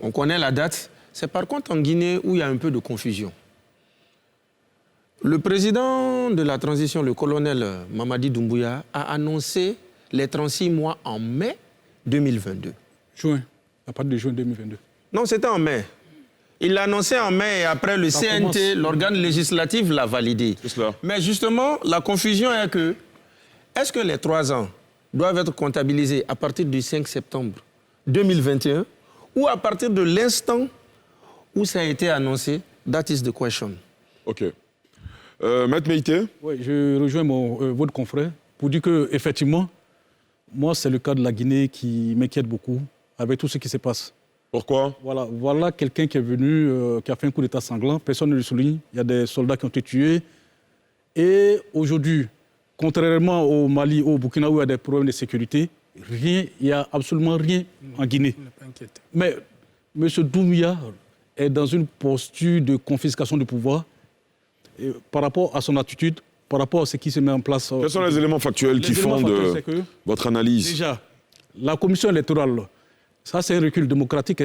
On connaît la date. C'est par contre en Guinée où il y a un peu de confusion. Le président de la transition, le colonel Mamadi Doumbouya, a annoncé les 36 mois en mai 2022. Juin, à partir de juin 2022. Non, c'était en mai. Il l'a annoncé en mai et après le CNT, l'organe législatif, l'a validé. Mais justement, la confusion est que, est-ce que les 3 ans doivent être comptabilisés à partir du 5 septembre 2021 ou à partir de l'instant où ça a été annoncé? That is the question. OK. Maître Meïté? Oui, je rejoins votre confrère pour dire qu'effectivement, moi, c'est le cas de la Guinée qui m'inquiète beaucoup avec tout ce qui se passe. Pourquoi? Voilà quelqu'un qui est venu, qui a fait un coup d'état sanglant, personne ne le souligne, il y a des soldats qui ont été tués. Et aujourd'hui, contrairement au Mali, au Burkina où il y a des problèmes de sécurité, il n'y a absolument rien en Guinée. Mais M. Doumbouya est dans une posture de confiscation du pouvoir par rapport à son attitude, par rapport à ce qui se met en place. Quels sont les éléments factuels qui fondent votre analyse? Déjà, la commission électorale, ça c'est un recul démocratique,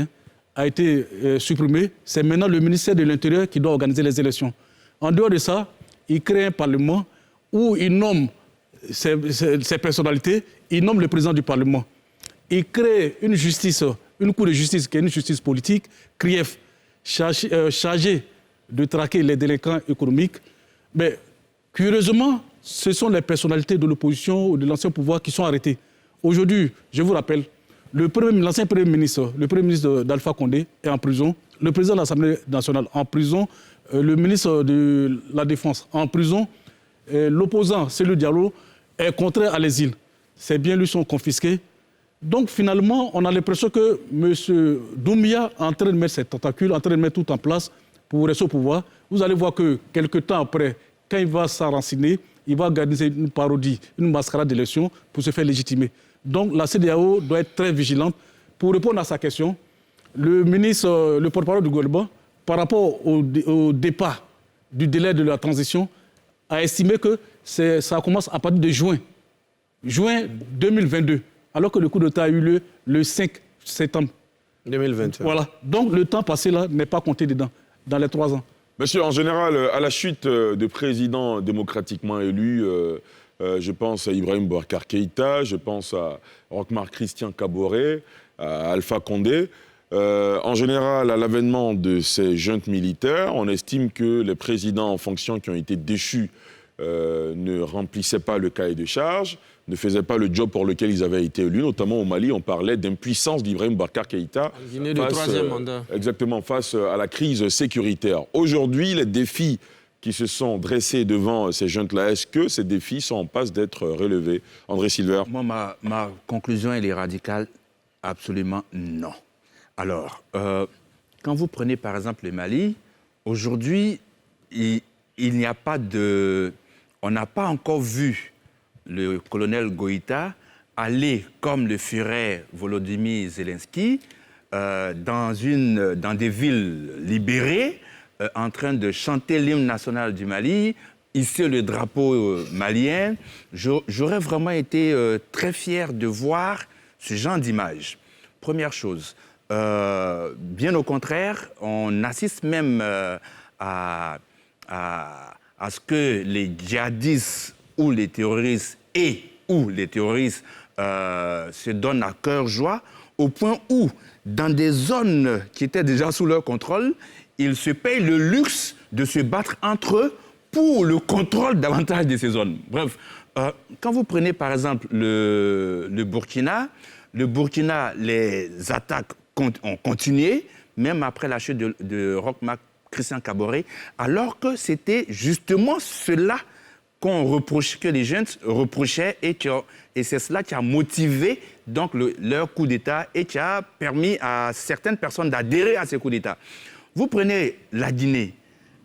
a été supprimée. C'est maintenant le ministère de l'Intérieur qui doit organiser les élections. En dehors de ça, il crée un parlement où il nomme ses personnalités, il nomme le président du Parlement. Il crée une justice, une cour de justice qui est une justice politique, CRIEF, chargée de traquer les délinquants économiques. Mais curieusement, ce sont les personnalités de l'opposition ou de l'ancien pouvoir qui sont arrêtées. Aujourd'hui, je vous rappelle, l'ancien Premier ministre d'Alpha Condé est en prison, le président de l'Assemblée nationale en prison, le ministre de la Défense en prison, l'opposant, Cellou Diallo, est contraire à l'exil. Ses biens lui sont confisqués. Donc finalement, on a l'impression que M. Doumbouya est en train de mettre ses tentacules, en train de mettre tout en place pour rester au pouvoir. Vous allez voir que quelques temps après, quand il va s'enraciner, il va organiser une parodie, une mascarade d'élection pour se faire légitimer. Donc la CEDEAO doit être très vigilante. Pour répondre à sa question, le porte-parole du gouvernement, par rapport au départ du délai de la transition, a estimé que ça commence à partir de juin 2022, alors que le coup d'État a eu lieu le 5 septembre 2021. Voilà. Donc le temps passé là n'est pas compté dedans, dans les 3 ans. Monsieur, en général, à la chute de présidents démocratiquement élus, je pense à Ibrahim Boubacar Keïta, je pense à Roch-Marc Christian Kaboré, à Alpha Condé. En général, à l'avènement de ces juntes militaires, on estime que les présidents en fonction qui ont été déchus ne remplissaient pas le cahier de charge, ne faisaient pas le job pour lequel ils avaient été élus. Notamment au Mali, on parlait d'impuissance d'Ibrahim Boubacar Keïta face à la crise sécuritaire. Aujourd'hui, les défis qui se sont dressés devant ces juntes-là, est-ce que ces défis sont en passe d'être relevés? André Silver. Moi, ma conclusion, elle est radicale. Absolument non. Alors, quand vous prenez par exemple le Mali, aujourd'hui, il n'y a pas de... On n'a pas encore vu le colonel Goïta aller, comme le ferait Volodymyr Zelensky, dans des villes libérées, en train de chanter l'hymne national du Mali, hisser le drapeau malien. J'aurais vraiment été très fier de voir ce genre d'image. Première chose. Bien au contraire, on assiste même à ce que les djihadistes ou les terroristes se donnent à cœur joie, au point où, dans des zones qui étaient déjà sous leur contrôle, ils se payent le luxe de se battre entre eux pour le contrôle davantage de ces zones. Bref, quand vous prenez par exemple le Burkina, les attaques ont continué, même après la chute de Roch-Marc Christian Kaboré, alors que c'était justement cela que les jeunes reprochaient et c'est cela qui a motivé donc leur coup d'État et qui a permis à certaines personnes d'adhérer à ces coups d'État. Vous prenez la Guinée,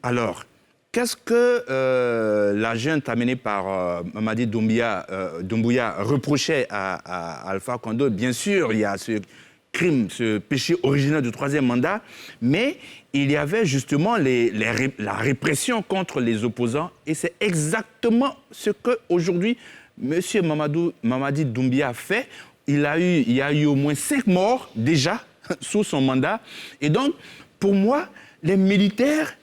alors qu'est-ce que la junte amenée par Mamadi Doumbouya reprochait à Alpha Condé? Bien sûr, il y a ce crime, ce péché originel du 3e mandat, mais il y avait justement la répression contre les opposants et c'est exactement ce qu'aujourd'hui M. Mamadi Doumbouya a fait. Il y a eu au moins 5 morts déjà sous son mandat et donc pour moi, les militaires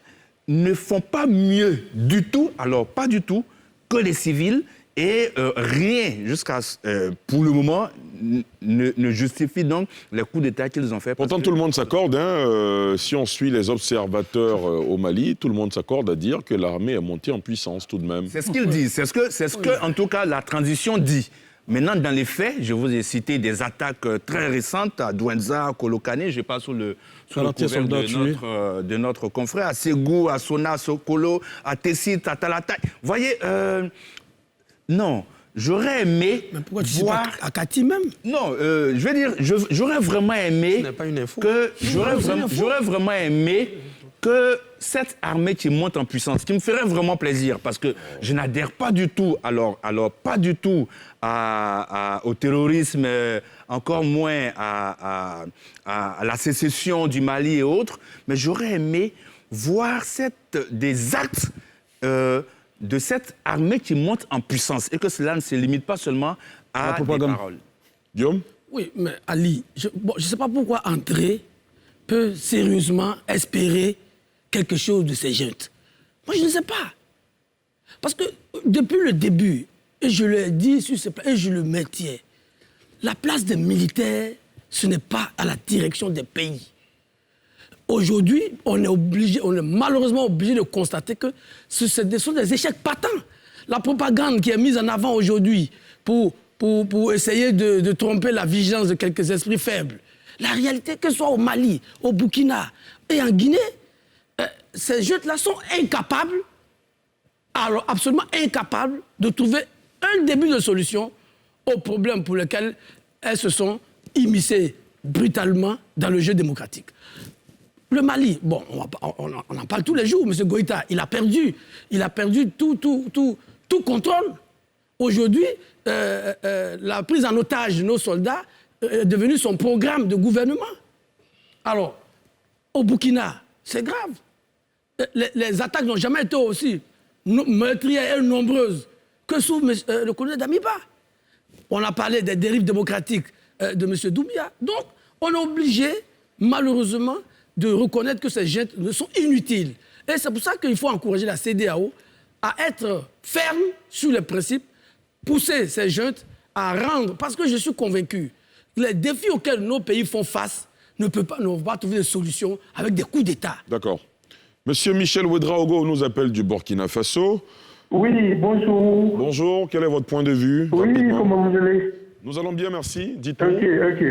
ne font pas mieux du tout, alors pas du tout, que les civils et rien jusqu'à pour le moment ne justifie donc les coups d'État qu'ils ont fait. Pourtant, tout le monde s'accorde, si on suit les observateurs au Mali, tout le monde s'accorde à dire que l'armée est montée en puissance tout de même. C'est ce qu'ils disent, c'est ce que en tout cas la transition dit. Maintenant, dans les faits, je vous ai cité des attaques très récentes à Douentza, à Kolokane, je passe sous le couvert de notre confrère, à Ségou, à Sona, à Sokolo, à Tessit, à Talata. Vous voyez, non, j'aurais aimé voir... À Kati même? Non, je veux dire, j'aurais vraiment aimé... Ce n'est pas une info. J'aurais vraiment aimé que cette armée qui monte en puissance, ce qui me ferait vraiment plaisir, parce que je n'adhère pas du tout, alors pas du tout au terrorisme, encore moins à la sécession du Mali et autres, mais j'aurais aimé voir des actes de cette armée qui monte en puissance et que cela ne se limite pas seulement à des paroles. Guillaume ? Oui, mais Ali, je ne sais pas pourquoi André peut sérieusement espérer quelque chose de ces jeunes. Moi, je ne sais pas. Parce que depuis le début, et je l'ai dit sur ce plan, et je le maintiens, la place des militaires, ce n'est pas à la direction des pays. Aujourd'hui, on est malheureusement obligé de constater que ce sont des échecs patents. La propagande qui est mise en avant aujourd'hui pour essayer de tromper la vigilance de quelques esprits faibles. La réalité, que ce soit au Mali, au Burkina et en Guinée, ces jeunes-là sont incapables, alors absolument incapables, de trouver un début de solution aux problèmes pour lesquels elles se sont immiscées brutalement dans le jeu démocratique. Le Mali, bon, on en parle tous les jours, M. Goïta, il a perdu tout contrôle. Aujourd'hui, la prise en otage de nos soldats est devenue son programme de gouvernement. Alors, au Burkina, c'est grave. Les attaques n'ont jamais été aussi meurtrières et nombreuses que sous le colonel Damiba. On a parlé des dérives démocratiques de M. Doumbia. Donc, on est obligé, malheureusement, de reconnaître que ces jeunes sont inutiles. Et c'est pour ça qu'il faut encourager la CEDEAO à être ferme sur les principes, pousser ces jeunes à rendre... Parce que je suis convaincu, les défis auxquels nos pays font face ne vont pas trouver de solution avec des coups d'État. D'accord. Monsieur Michel Ouedraogo nous appelle du Burkina Faso. Oui, bonjour. Bonjour, quel est votre point de vue? Oui, comment vous allez? Nous allons bien, merci. Dites-nous. Ok.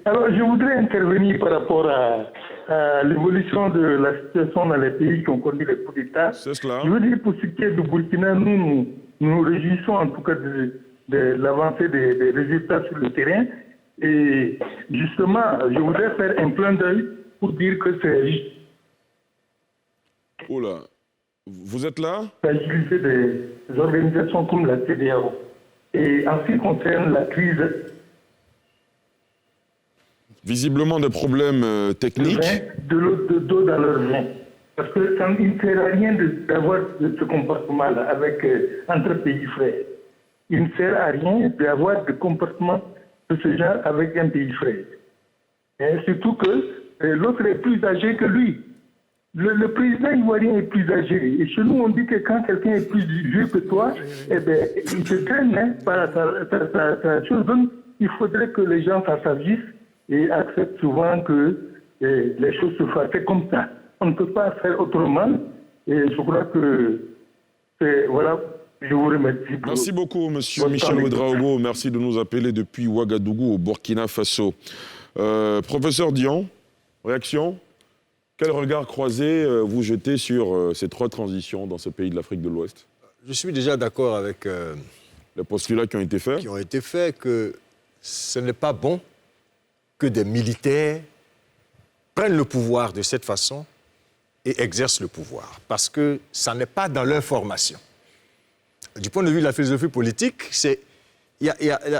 Alors, je voudrais intervenir par rapport à l'évolution de la situation dans les pays qui ont connu les coups d'État. C'est cela. Je veux dire, pour ce qui est du Burkina, nous nous réjouissons en tout cas de l'avancée des résultats sur le terrain. Et justement, je voudrais faire un clin d'œil pour dire que c'est... Oh là, vous êtes là? Agiliser des organisations comme la CEDEAO. Et en ce qui concerne la crise... Visiblement des problèmes techniques. De l'eau d'eau dans leur main. Parce que ça ne sert à rien d'avoir ce comportement-là entre pays frères. Il ne sert à rien d'avoir des comportements de ce genre avec un pays frère. Et surtout que l'autre est plus âgé que lui. Le président ivoirien est plus âgé. Et chez nous, on dit que quand quelqu'un est plus vieux que toi, eh bien, il se traîne par sa chose. Donc, il faudrait que les gens s'assagissent et acceptent souvent que les choses se fassent comme ça. On ne peut pas faire autrement. Et je crois que voilà, je vous remercie. Merci beaucoup, monsieur Michel Ouedraogo. Merci de nous appeler depuis Ouagadougou, au Burkina Faso. Professeur Dian, réaction? Quel regard croisé vous jetez sur ces trois transitions dans ce pays de l'Afrique de l'Ouest? Je suis déjà d'accord avec les postulats qui ont été faits. Que ce n'est pas bon que des militaires prennent le pouvoir de cette façon et exercent le pouvoir, parce que ça n'est pas dans leur formation. Du point de vue de la philosophie politique,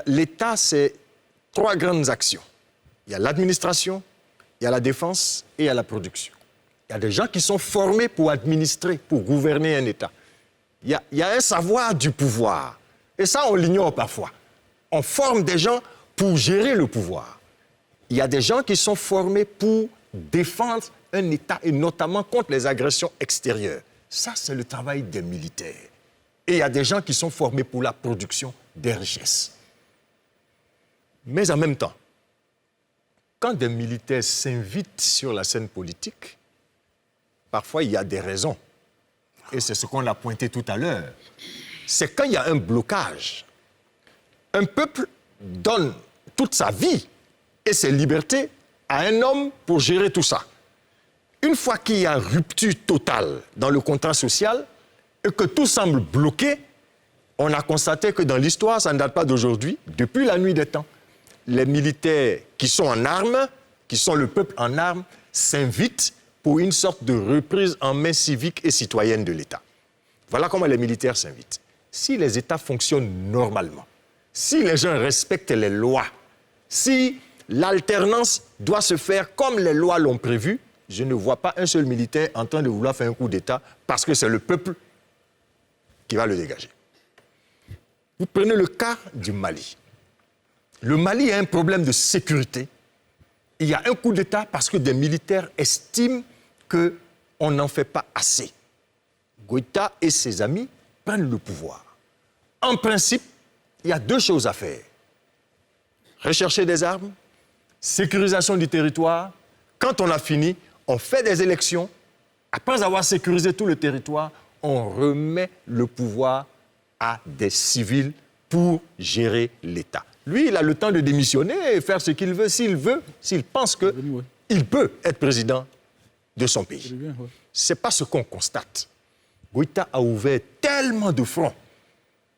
l'État, c'est trois grandes actions. Il y a l'administration, il y a la défense et il y a la production. Il y a des gens qui sont formés pour administrer, pour gouverner un État. Il y a un savoir du pouvoir. Et ça, on l'ignore parfois. On forme des gens pour gérer le pouvoir. Il y a des gens qui sont formés pour défendre un État, et notamment contre les agressions extérieures. Ça, c'est le travail des militaires. Et il y a des gens qui sont formés pour la production des richesses. Mais en même temps, quand des militaires s'invitent sur la scène politique, parfois il y a des raisons. Et c'est ce qu'on a pointé tout à l'heure. C'est quand il y a un blocage. Un peuple donne toute sa vie et ses libertés à un homme pour gérer tout ça. Une fois qu'il y a rupture totale dans le contrat social et que tout semble bloqué, on a constaté que dans l'histoire, ça ne date pas d'aujourd'hui, depuis la nuit des temps, les militaires qui sont en armes, qui sont le peuple en armes, s'invitent pour une sorte de reprise en main civique et citoyenne de l'État. Voilà comment les militaires s'invitent. Si les États fonctionnent normalement, si les gens respectent les lois, si l'alternance doit se faire comme les lois l'ont prévu, je ne vois pas un seul militaire en train de vouloir faire un coup d'État parce que c'est le peuple qui va le dégager. Vous prenez le cas du Mali. Le Mali a un problème de sécurité. Il y a un coup d'État parce que des militaires estiment qu'on n'en fait pas assez. Goïta et ses amis prennent le pouvoir. En principe, il y a deux choses à faire. Rechercher des armes, sécurisation du territoire. Quand on a fini, on fait des élections. Après avoir sécurisé tout le territoire, on remet le pouvoir à des civils pour gérer l'État. Lui, il a le temps de démissionner et faire ce qu'il veut, s'il pense qu'il peut être président de son pays. Ce n'est pas ce qu'on constate. Goïta a ouvert tellement de fronts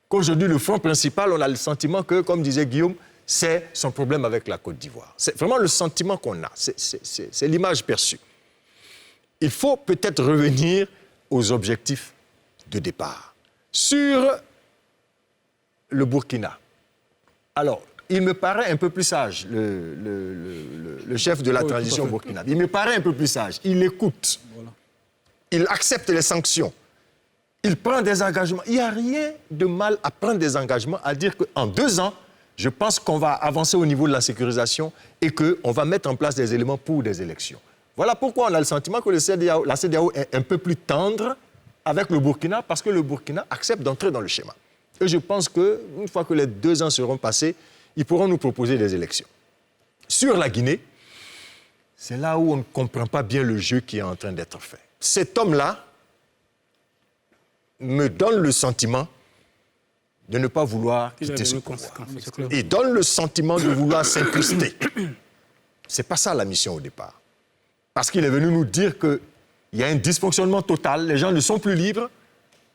qu'aujourd'hui, le front principal, on a le sentiment que, comme disait Guillaume, c'est son problème avec la Côte d'Ivoire. C'est vraiment le sentiment qu'on a, c'est l'image perçue. Il faut peut-être revenir aux objectifs de départ. Sur le Burkina, alors, il me paraît un peu plus sage, le chef de la transition burkinabé. Il me paraît un peu plus sage. Il écoute. Voilà. Il accepte les sanctions. Il prend des engagements. Il n'y a rien de mal à prendre des engagements, à dire qu'en 2 ans, je pense qu'on va avancer au niveau de la sécurisation et qu'on va mettre en place des éléments pour des élections. Voilà pourquoi on a le sentiment que la CEDEAO est un peu plus tendre avec le Burkina, parce que le Burkina accepte d'entrer dans le schéma. Et je pense qu'une fois que les 2 ans seront passés, ils pourront nous proposer des élections. Sur la Guinée, c'est là où on ne comprend pas bien le jeu qui est en train d'être fait. Cet homme-là me donne le sentiment de ne pas vouloir quitter ce pouvoir. Il donne le sentiment de vouloir s'incruster. Ce n'est pas ça la mission au départ. Parce qu'il est venu nous dire qu'il y a un dysfonctionnement total, les gens ne sont plus libres,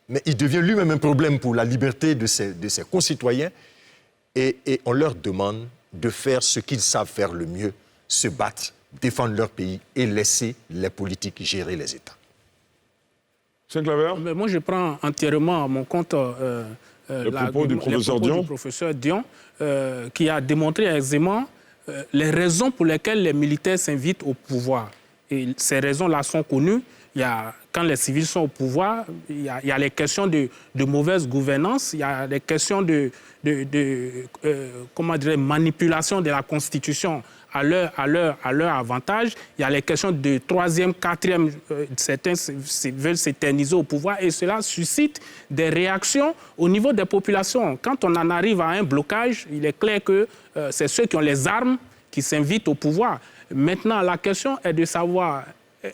mais il devient lui-même un problème pour la liberté de ses concitoyens. Et on leur demande de faire ce qu'ils savent faire le mieux, se battre, défendre leur pays et laisser les politiques gérer les États. Mais moi, je prends entièrement à mon compte le propos du professeur Dion, qui a démontré aisément les raisons pour lesquelles les militaires s'invitent au pouvoir. Et ces raisons-là sont connues. Quand les civils sont au pouvoir, il y a les questions de mauvaise gouvernance, il y a les questions de manipulation de la Constitution à leur avantage. Il y a les questions de 3e, 4e, certains veulent s'éterniser au pouvoir et cela suscite des réactions au niveau des populations. Quand on en arrive à un blocage, il est clair que c'est ceux qui ont les armes qui s'invitent au pouvoir. Maintenant, la question est de savoir,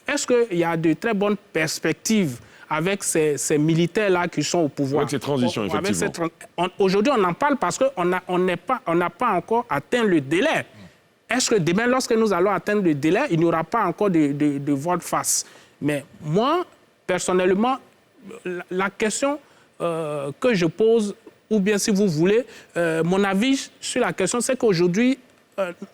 est-ce qu'il y a de très bonnes perspectives avec ces militaires-là qui sont au pouvoir? Avec ces transitions, effectivement. Aujourd'hui, on en parle parce qu'on n'a pas encore atteint le délai. Est-ce que demain, lorsque nous allons atteindre le délai, il n'y aura pas encore de volte-face? Mais moi, personnellement, la question que je pose, ou bien si vous voulez, mon avis sur la question, c'est qu'aujourd'hui,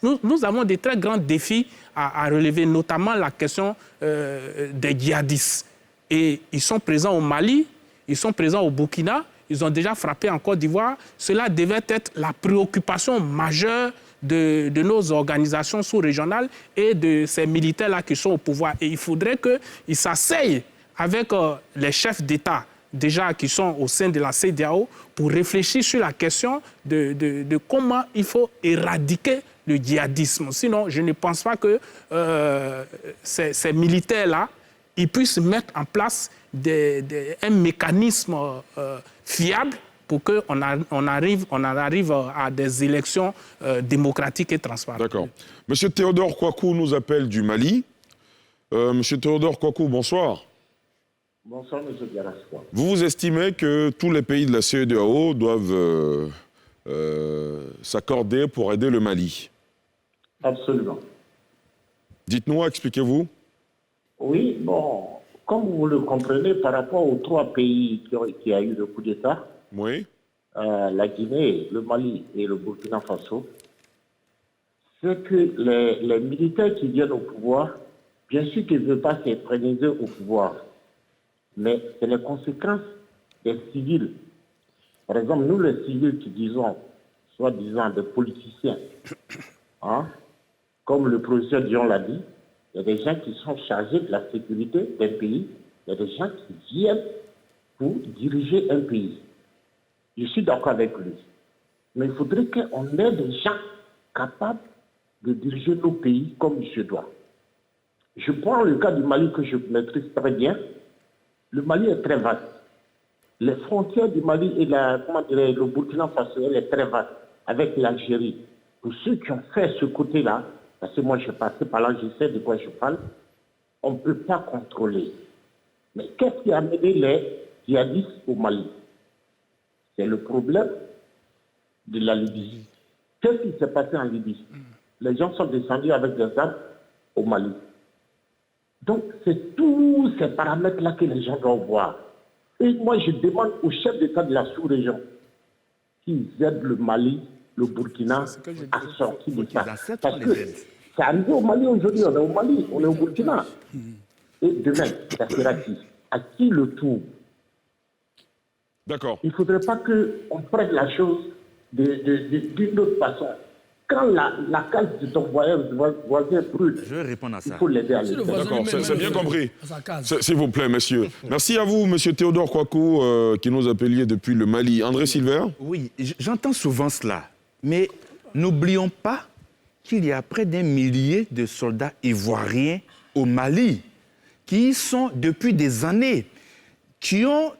nous avons des très grands défis à relever, notamment la question des djihadistes. Et ils sont présents au Mali, ils sont présents au Burkina, ils ont déjà frappé en Côte d'Ivoire. Cela devait être la préoccupation majeure de nos organisations sous-régionales et de ces militaires-là qui sont au pouvoir. Et il faudrait qu'ils s'asseyent avec les chefs d'État déjà qui sont au sein de la CEDEAO pour réfléchir sur la question de comment il faut éradiquer le djihadisme. Sinon, je ne pense pas que ces militaires-là ils puissent mettre en place un mécanisme fiable pour qu'on en arrive à des élections démocratiques et transparentes. D'accord. Monsieur Théodore Kouakou nous appelle du Mali. Monsieur Théodore Kouakou, bonsoir. Bonsoir, monsieur Diarascoa. Vous estimez que tous les pays de la CEDEAO doivent s'accorder pour aider le Mali? Absolument. Dites-nous, expliquez-vous. Oui, bon, comme vous le comprenez, par rapport aux 3 pays qui a eu le coup d'État, oui. La Guinée, le Mali et le Burkina Faso, c'est que les militaires qui viennent au pouvoir Bien sûr qu'il ne veut pas s'éterniser au pouvoir, mais c'est les conséquences des civils. Par exemple, nous les civils qui disons, soi-disant des politiciens, hein, comme le professeur Dion l'a dit, il y a des gens qui sont chargés de la sécurité d'un pays, il y a des gens qui viennent pour diriger un pays. Je suis d'accord avec lui. Mais il faudrait qu'on ait des gens capables de diriger nos pays comme il se doit. Je prends le cas du Mali que je maîtrise très bien. Le Mali est très vaste. Les frontières du Mali et le Burkina Faso, elle est très vaste, avec l'Algérie. Pour ceux qui ont fait ce côté-là, parce que moi je passé par là, je sais de quoi je parle, on ne peut pas contrôler. Mais qu'est-ce qui a amené les djihadistes au Mali? C'est le problème de la Libye. Qu'est-ce qui s'est passé en Libye? Les gens sont descendus avec des armes au Mali. Donc, c'est tous ces paramètres-là que les gens doivent voir. Et moi, je demande aux chefs d'État de la sous-région qu'ils aident le Mali, le Burkina à sortir de ça. Parce que c'est arrivé au Mali aujourd'hui, on est au Mali, on est au Burkina. Et demain, ça sera qui? À qui le tour? D'accord. Il ne faudrait pas qu'on prenne la chose d'une autre façon. Quand la case de ton voisin brûle, je vais répondre à ça. Il faut l'aider à l'aider. D'accord, c'est bien compris. S'il vous plaît, messieurs. Merci à vous, monsieur Théodore Kouakou, qui nous appeliez depuis le Mali. André Silver? Oui, j'entends souvent cela. Mais n'oublions pas qu'il y a près d'1 millier de soldats ivoiriens au Mali qui y sont depuis des années, qui ont,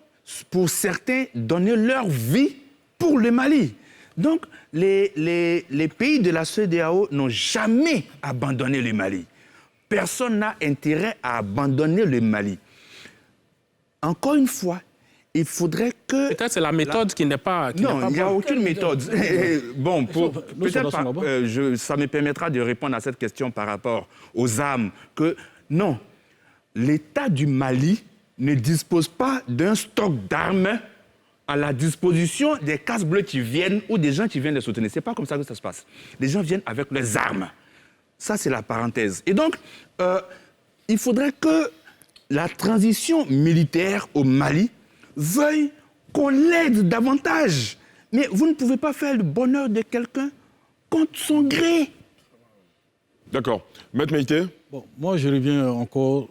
pour certains, donné leur vie pour le Mali. Donc, les pays de la CEDEAO n'ont jamais abandonné le Mali. Personne n'a intérêt à abandonner le Mali. Encore une fois, il faudrait que... Peut-être c'est la méthode qui n'est pas... Non, il n'y a aucune méthode. Bon, peut-être ça me permettra de répondre à cette question par rapport aux armes. Que non, l'État du Mali ne dispose pas d'un stock d'armes à la disposition des casse-bleus qui viennent ou des gens qui viennent les soutenir. Ce n'est pas comme ça que ça se passe. Les gens viennent avec leurs armes. Ça, c'est la parenthèse. Et donc, il faudrait que la transition militaire au Mali veuille qu'on l'aide davantage. Mais vous ne pouvez pas faire le bonheur de quelqu'un contre son gré. D'accord. Maître Meïté? Bon, moi, je reviens encore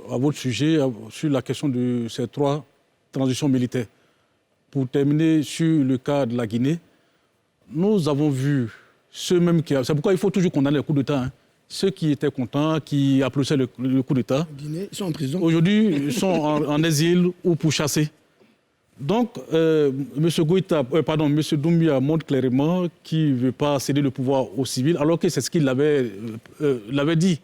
à votre sujet, sur la question de ces 3 transitions militaires. Pour terminer sur le cas de la Guinée, nous avons vu ceux mêmes qui... C'est pourquoi il faut toujours condamner le coup d'État. Hein. Ceux qui étaient contents, qui applaudissaient le coup d'État. Guinée, ils sont en prison. Aujourd'hui, ils sont en exil ou pourchassés. Donc, M. Doumbia montre clairement qu'il ne veut pas céder le pouvoir aux civils, alors que c'est ce qu'il l'avait dit.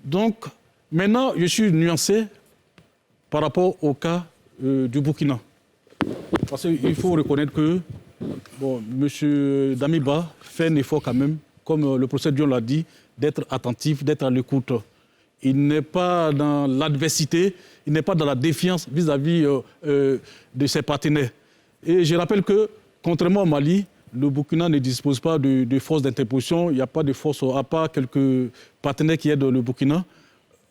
Donc, maintenant, je suis nuancé par rapport au cas du Burkina. Parce qu'il faut reconnaître que M. Damiba fait un effort quand même, comme le professeur Dion l'a dit, d'être attentif, d'être à l'écoute. Il n'est pas dans l'adversité, il n'est pas dans la défiance vis-à-vis de ses partenaires. Et je rappelle que, contrairement au Mali, le Burkina ne dispose pas de forces d'interposition, il n'y a pas de force, à part quelques partenaires qui aident le Burkina.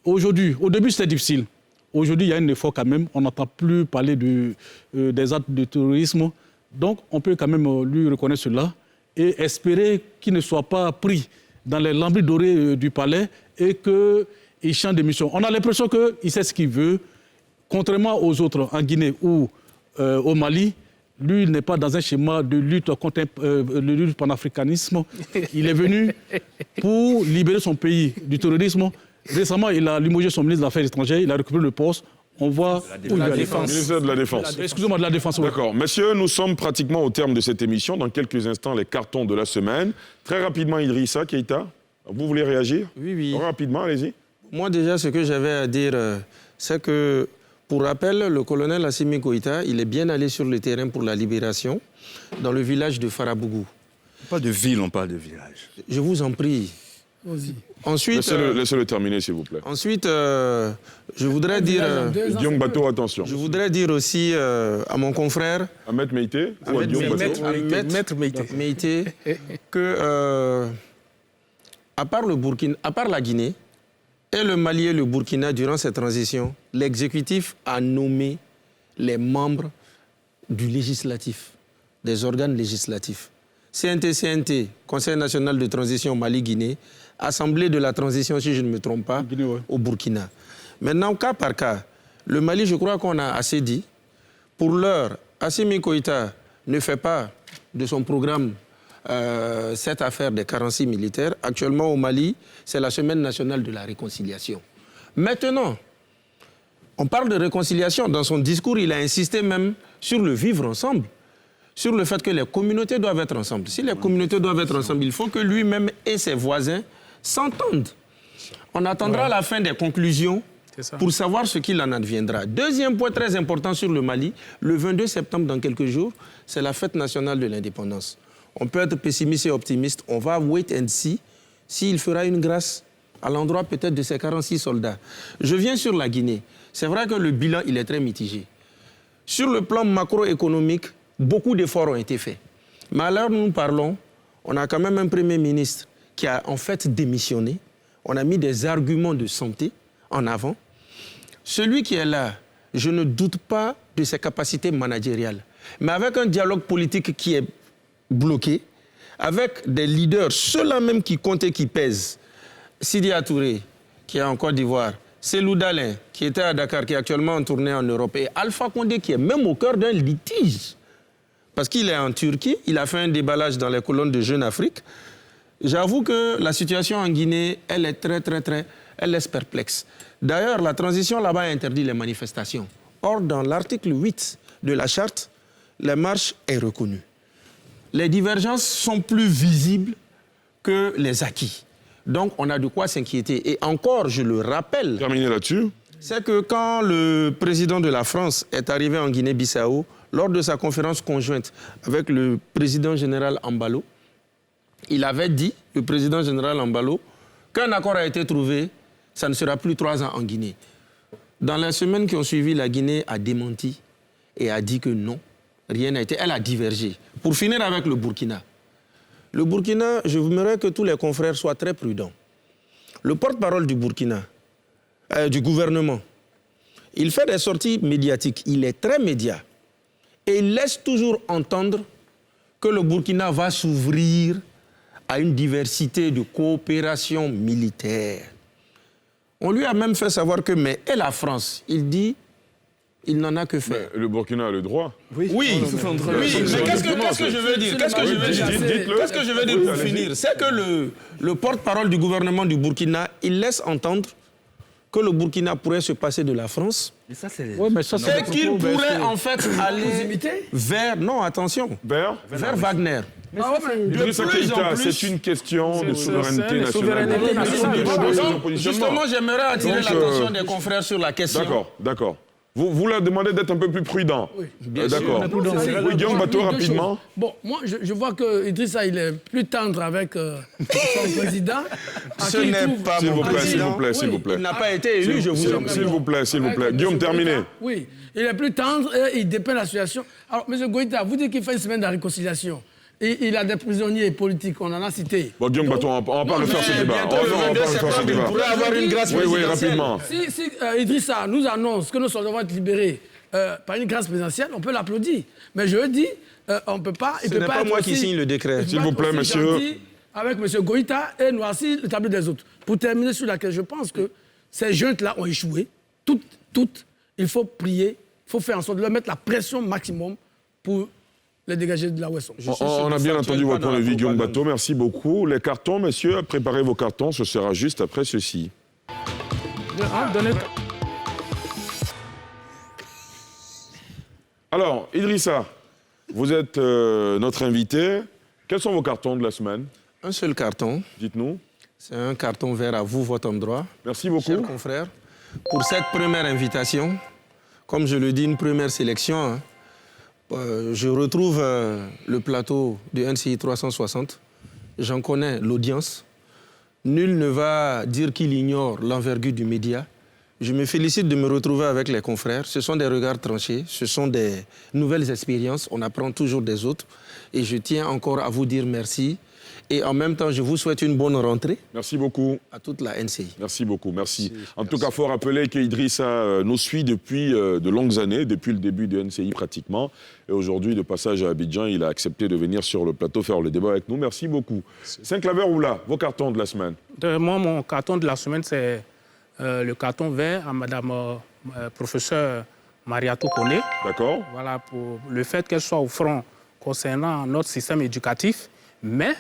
Aujourd'hui, au début c'était difficile. Aujourd'hui, il y a un effort quand même. On n'entend plus parler des actes de terrorisme. Donc, on peut quand même lui reconnaître cela et espérer qu'il ne soit pas pris dans les lambris dorés du palais et qu'il change de mission. On a l'impression qu'il sait ce qu'il veut. Contrairement aux autres, en Guinée ou au Mali, lui, il n'est pas dans un schéma de lutte contre le lutte panafricanisme. Il est venu pour libérer son pays du terrorisme. Récemment, il a limogé son ministre des Affaires étrangères, il a récupéré le poste. On voit la défense. Ministère de la Défense. Excusez-moi, de la Défense. D'accord. Messieurs, nous sommes pratiquement au terme de cette émission. Dans quelques instants, les cartons de la semaine. Très rapidement, Idrissa Keïta, vous voulez réagir? Oui. Rapidement, allez-y. Moi, déjà, ce que j'avais à dire, c'est que, pour rappel, le colonel Assimi Goïta, il est bien allé sur le terrain pour la libération, dans le village de Farabougou. Pas de ville, on parle de village. Je vous en prie. Vas-y. Ensuite, laissez-le terminer, s'il vous plaît. Ensuite, je voudrais dire... Guillaume Bateau, attention. Je voudrais dire aussi à mon confrère... À Maître Meïté ou à Guillaume Bateau? Maître Meïté, que, à part la Guinée, et le Mali et le Burkina, durant cette transition, l'exécutif a nommé les membres du législatif, des organes législatifs. CNT, Conseil national de transition Mali-Guinée, Assemblée de la transition, si je ne me trompe pas, au Burkina. Maintenant, cas par cas, le Mali, je crois qu'on a assez dit. Pour l'heure, Assimi Goïta ne fait pas de son programme cette affaire des 46 militaires. Actuellement, au Mali, c'est la semaine nationale de la réconciliation. Maintenant, on parle de réconciliation. Dans son discours, il a insisté même sur le vivre ensemble, sur le fait que les communautés doivent être ensemble. Si les communautés doivent être ensemble, il faut que lui-même et ses voisins s'entendent. On attendra la fin des conclusions pour savoir ce qu'il en adviendra. Deuxième point très important sur le Mali, le 22 septembre, dans quelques jours, c'est la fête nationale de l'indépendance. On peut être pessimiste et optimiste, on va wait and see s'il fera une grâce à l'endroit peut-être de ces 46 soldats. Je viens sur la Guinée. C'est vrai que le bilan, il est très mitigé. Sur le plan macroéconomique, beaucoup d'efforts ont été faits. Mais à l'heure où nous parlons, on a quand même un Premier ministre qui a en fait démissionné. On a mis des arguments de santé en avant. Celui qui est là, je ne doute pas de ses capacités managériales. Mais avec un dialogue politique qui est bloqué, avec des leaders, ceux-là même qui comptent et qui pèsent, Sidi Touré, qui est en Côte d'Ivoire, Cellou Dalein, qui était à Dakar, qui est actuellement en tournée en Europe, et Alpha Condé, qui est même au cœur d'un litige, parce qu'il est en Turquie, il a fait un déballage dans les colonnes de Jeune Afrique. J'avoue que la situation en Guinée, elle est elle laisse perplexe. D'ailleurs, la transition là-bas interdit les manifestations. Or, dans l'article 8 de la charte, la marche est reconnue. Les divergences sont plus visibles que les acquis. Donc, on a de quoi s'inquiéter. Et encore, je le rappelle... Terminé là-dessus. C'est que quand le président de la France est arrivé en Guinée-Bissau, lors de sa conférence conjointe avec le président général Ambalo, il avait dit, le président général Ambalo, qu'un accord a été trouvé, ça ne sera plus 3 ans en Guinée. Dans les semaines qui ont suivi, la Guinée a démenti et a dit que non, rien n'a été. Elle a divergé. Pour finir avec le Burkina. Le Burkina, je voudrais que tous les confrères soient très prudents. Le porte-parole du Burkina, du gouvernement, il fait des sorties médiatiques. Il est très média. Et il laisse toujours entendre que le Burkina va s'ouvrir à une diversité de coopération militaire. On lui a même fait savoir que, mais et la France, il dit, il n'en a que faire. Mais le Burkina a le droit. Oui, mais qu'est-ce que je veux dire? Qu'est-ce que je veux dire pour finir? C'est que le porte-parole du gouvernement du Burkina, il laisse entendre que le Burkina pourrait se passer de la France. Mais ça, c'est... C'est qu'il pourrait en fait aller vers... Non, attention. Vers Wagner. Idrissa Keïta, c'est une question de souveraineté nationale. Justement, j'aimerais attirer l'attention des confrères sur la question. D'accord. Vous leur demandez d'être un peu plus prudent. Oui, bien sûr. D'accord. Oui, Guillaume Bateau, rapidement. Bon, moi, je vois que Idrissa, il est plus tendre avec son président. Ce n'est pas mon président. S'il vous plaît. Il n'a pas été élu, je vous en prie. S'il vous plaît. Guillaume, terminez. Oui, il est plus tendre et il dépeint la situation. Alors, M. Goïta, vous dites qu'il fait une semaine de réconciliation. Et il a des prisonniers politiques, on en a cité. Bon, Guillaume Bateau, on va pas refaire ce débat. Il pourrait avoir une grâce présidentielle. Oui, rapidement. Si Idrissa nous annonce que nos soldats vont être libérés par une grâce présidentielle, on peut l'applaudir. Mais je dis, on ne peut pas... Ce n'est pas moi qui signe le décret. S'il vous plaît, monsieur. Avec M. Goïta et noirci le tableau des autres. Pour terminer sur laquelle je pense que ces juntes-là ont échoué. Toutes. Il faut prier, il faut faire en sorte de leur mettre la pression maximum pour les dégager de la Ouest. On a bien entendu votre point de vue, Guillaume Bateau. Merci beaucoup. Les cartons, messieurs, préparez vos cartons. Ce sera juste après ceci. Alors, Idrissa, vous êtes notre invité. Quels sont vos cartons de la semaine? Un seul carton. Dites-nous. C'est un carton vert à vous, votre endroit. Merci beaucoup. Chers confrères, pour cette première invitation, comme je le dis, une première sélection, je retrouve le plateau de NCI 360. J'en connais l'audience. Nul ne va dire qu'il ignore l'envergure du média. Je me félicite de me retrouver avec les confrères. Ce sont des regards tranchés, ce sont des nouvelles expériences. On apprend toujours des autres. Et je tiens encore à vous dire merci Et en même temps, je vous souhaite une bonne rentrée. Merci beaucoup. À toute la NCI. Merci beaucoup, merci. En tout cas, il faut rappeler qu'Idrissa nous suit depuis de longues années, depuis le début de NCI pratiquement. Et aujourd'hui, de passage à Abidjan, il a accepté de venir sur le plateau faire le débat avec nous. Merci beaucoup. Saint-Claver-Oula, vos cartons de la semaine. Moi, mon carton de la semaine, c'est le carton vert à Madame professeure Mariatou Kone. D'accord. Voilà, pour le fait qu'elle soit au front concernant notre système éducatif, mais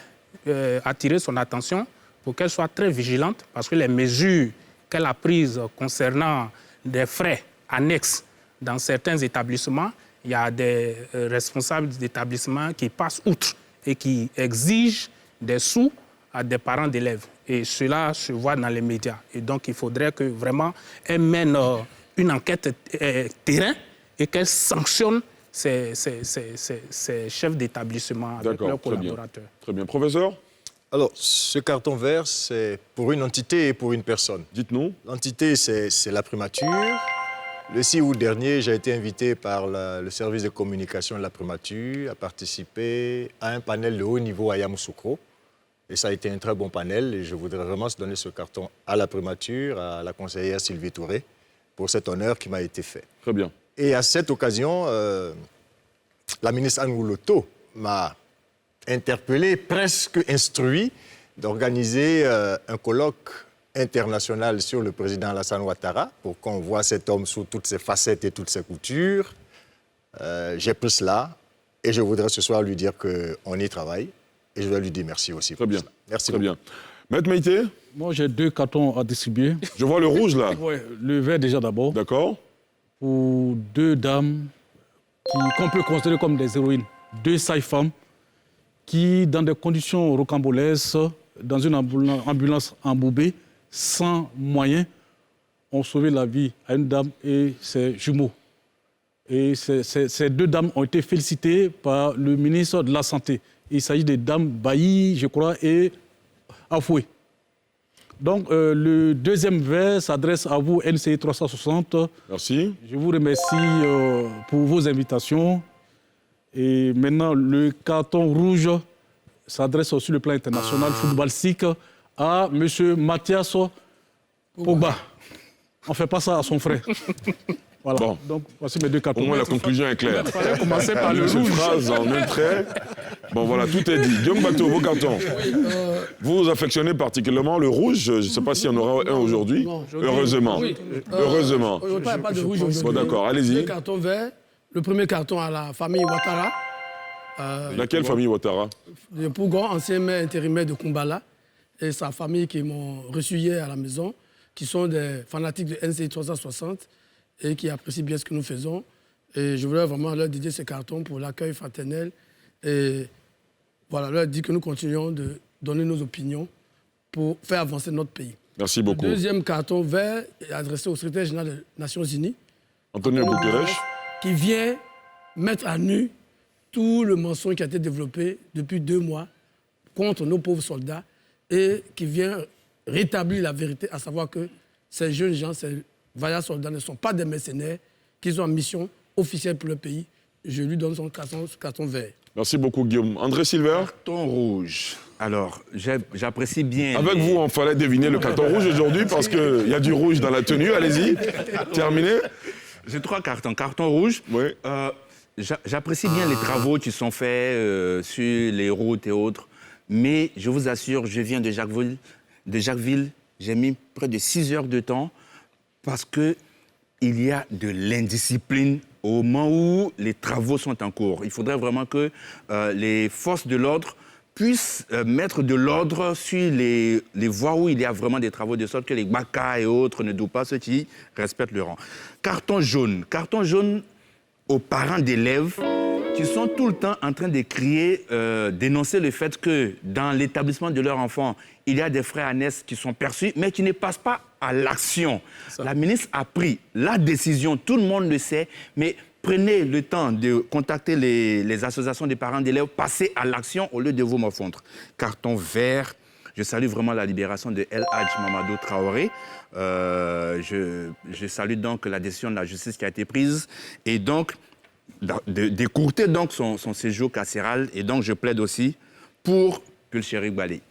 attirer son attention pour qu'elle soit très vigilante parce que les mesures qu'elle a prises concernant des frais annexes dans certains établissements, il y a des responsables d'établissements qui passent outre et qui exigent des sous à des parents d'élèves. Et cela se voit dans les médias. Et donc, il faudrait que vraiment elle mène une enquête terrain et qu'elle sanctionne ces chefs d'établissement avec leurs collaborateurs. Très bien. Professeur ? Alors, ce carton vert, c'est pour une entité et pour une personne. Dites-nous. L'entité, c'est la primature. Le 6 août dernier, j'ai été invité par le service de communication de la primature à participer à un panel de haut niveau à Yamoussoukro. Et ça a été un très bon panel. Et je voudrais vraiment donner ce carton à la primature, à la conseillère Sylvie Touré, pour cet honneur qui m'a été fait. Très bien. Et à cette occasion, la ministre Anne Wouloto m'a interpellé, presque instruit, d'organiser un colloque international sur le président Alassane Ouattara pour qu'on voit cet homme sous toutes ses facettes et toutes ses coutures. J'ai pris cela et je voudrais ce soir lui dire qu'on y travaille et je vais lui dire merci aussi. Très bien. Merci beaucoup. Bien. Maître Maïté ? Moi, j'ai 2 cartons à distribuer. Je vois le rouge, là. Oui, le vert déjà d'abord. D'accord. Pour 2 dames qu'on peut considérer comme des héroïnes. 2 sages-femmes qui, dans des conditions rocambolesques, dans une ambulance embourbée, sans moyens, ont sauvé la vie à une dame et ses jumeaux. Et ces 2 dames ont été félicitées par le ministre de la Santé. Il s'agit des dames Bailly, je crois, et Afoué. Donc, le deuxième vers s'adresse à vous, NCI 360. Merci. Je vous remercie pour vos invitations. Et maintenant, le carton rouge s'adresse sur le plan international footballistique à M. Mathias Pogba. On ne fait pas ça à son frère. Voilà. Bon. Donc, voici mes 2 cartons. Au moins, la conclusion est claire. Il fallait commencer par le rouge. Phrase en un trait. Bon, voilà, tout est dit. Guillaume Bateau, vos cartons. Vous affectionnez particulièrement le rouge. Je ne sais pas s'il y en aura un aujourd'hui. Heureusement. Oui. Heureusement. Il n'y a pas de rouge aujourd'hui. Bon, d'accord, allez-y. 2 cartons verts. Le premier carton à la famille Ouattara. Laquelle famille Ouattara ? De Pougon, ancien maire intérimaire de Kumbala, et sa famille qui m'ont reçu hier à la maison, qui sont des fanatiques de NCI 360 et qui apprécient bien ce que nous faisons. Et je voudrais vraiment leur dédier ces cartons pour l'accueil fraternel et voilà, leur dire que nous continuons de donner nos opinions pour faire avancer notre pays. Merci beaucoup. Le deuxième carton vert est adressé au secrétaire général des Nations Unies, Antonio Guterres, qui vient mettre à nu tout le mensonge qui a été développé depuis 2 mois contre nos pauvres soldats et qui vient rétablir la vérité, à savoir que ces jeunes gens, ces vaillants soldats ne sont pas des mercenaires, qu'ils ont en mission officielle pour le pays. Je lui donne son carton vert. Merci beaucoup, Guillaume. André Silver ? Carton rouge. Alors, j'apprécie bien... Avec vous, il fallait deviner le carton rouge aujourd'hui parce qu'il y a du rouge dans la tenue. Allez-y. Terminé. J'ai 3 cartons. Carton rouge. Oui. J'apprécie bien les travaux qui sont faits sur les routes et autres. Mais je vous assure, je viens de Jacquesville. J'ai mis près de 6 heures de temps parce qu'il y a de l'indiscipline au moment où les travaux sont en cours. Il faudrait vraiment que les forces de l'ordre puissent mettre de l'ordre sur les voies où il y a vraiment des travaux, de sorte que les BACA et autres ne doutent pas ceux qui respectent le rang. Carton jaune. Carton jaune aux parents d'élèves qui sont tout le temps en train de crier, dénoncer le fait que dans l'établissement de leur enfant, il y a des frais annexes qui sont perçus, mais qui ne passent pas à l'action. La ministre a pris la décision, tout le monde le sait, mais prenez le temps de contacter les associations des parents d'élèves, passez à l'action au lieu de vous morfondre. Carton vert. Je salue vraiment la libération de El Hadj Mamadou Traoré. Je salue donc la décision de la justice qui a été prise et donc d'écourter donc son séjour carcéral. Et donc je plaide aussi pour que le Cheikh Balé.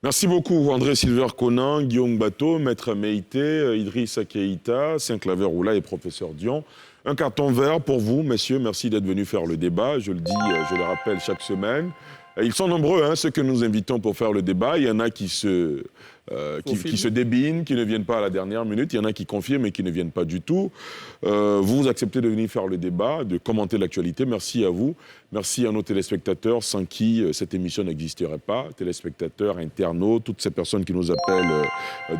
Merci beaucoup André Silver Conan, Guillaume Bateau, Maître Meïté, Idrissa Keïta, Saint-Claver Oula et Professeur Dion. Un carton vert pour vous, messieurs. Merci d'être venus faire le débat. Je le dis, je le rappelle chaque semaine. Ils sont nombreux, ceux que nous invitons pour faire le débat. Il y en a qui se débinent, qui ne viennent pas à la dernière minute. Il y en a qui confirment et qui ne viennent pas du tout. Vous acceptez de venir faire le débat, de commenter l'actualité. Merci à vous. Merci à nos téléspectateurs, sans qui cette émission n'existerait pas. Téléspectateurs, internautes, toutes ces personnes qui nous appellent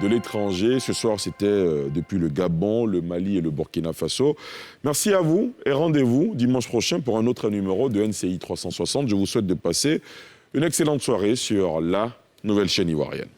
de l'étranger. Ce soir, c'était depuis le Gabon, le Mali et le Burkina Faso. Merci à vous et rendez-vous dimanche prochain pour un autre numéro de NCI 360. Je vous souhaite de passer une excellente soirée sur la nouvelle chaîne ivoirienne.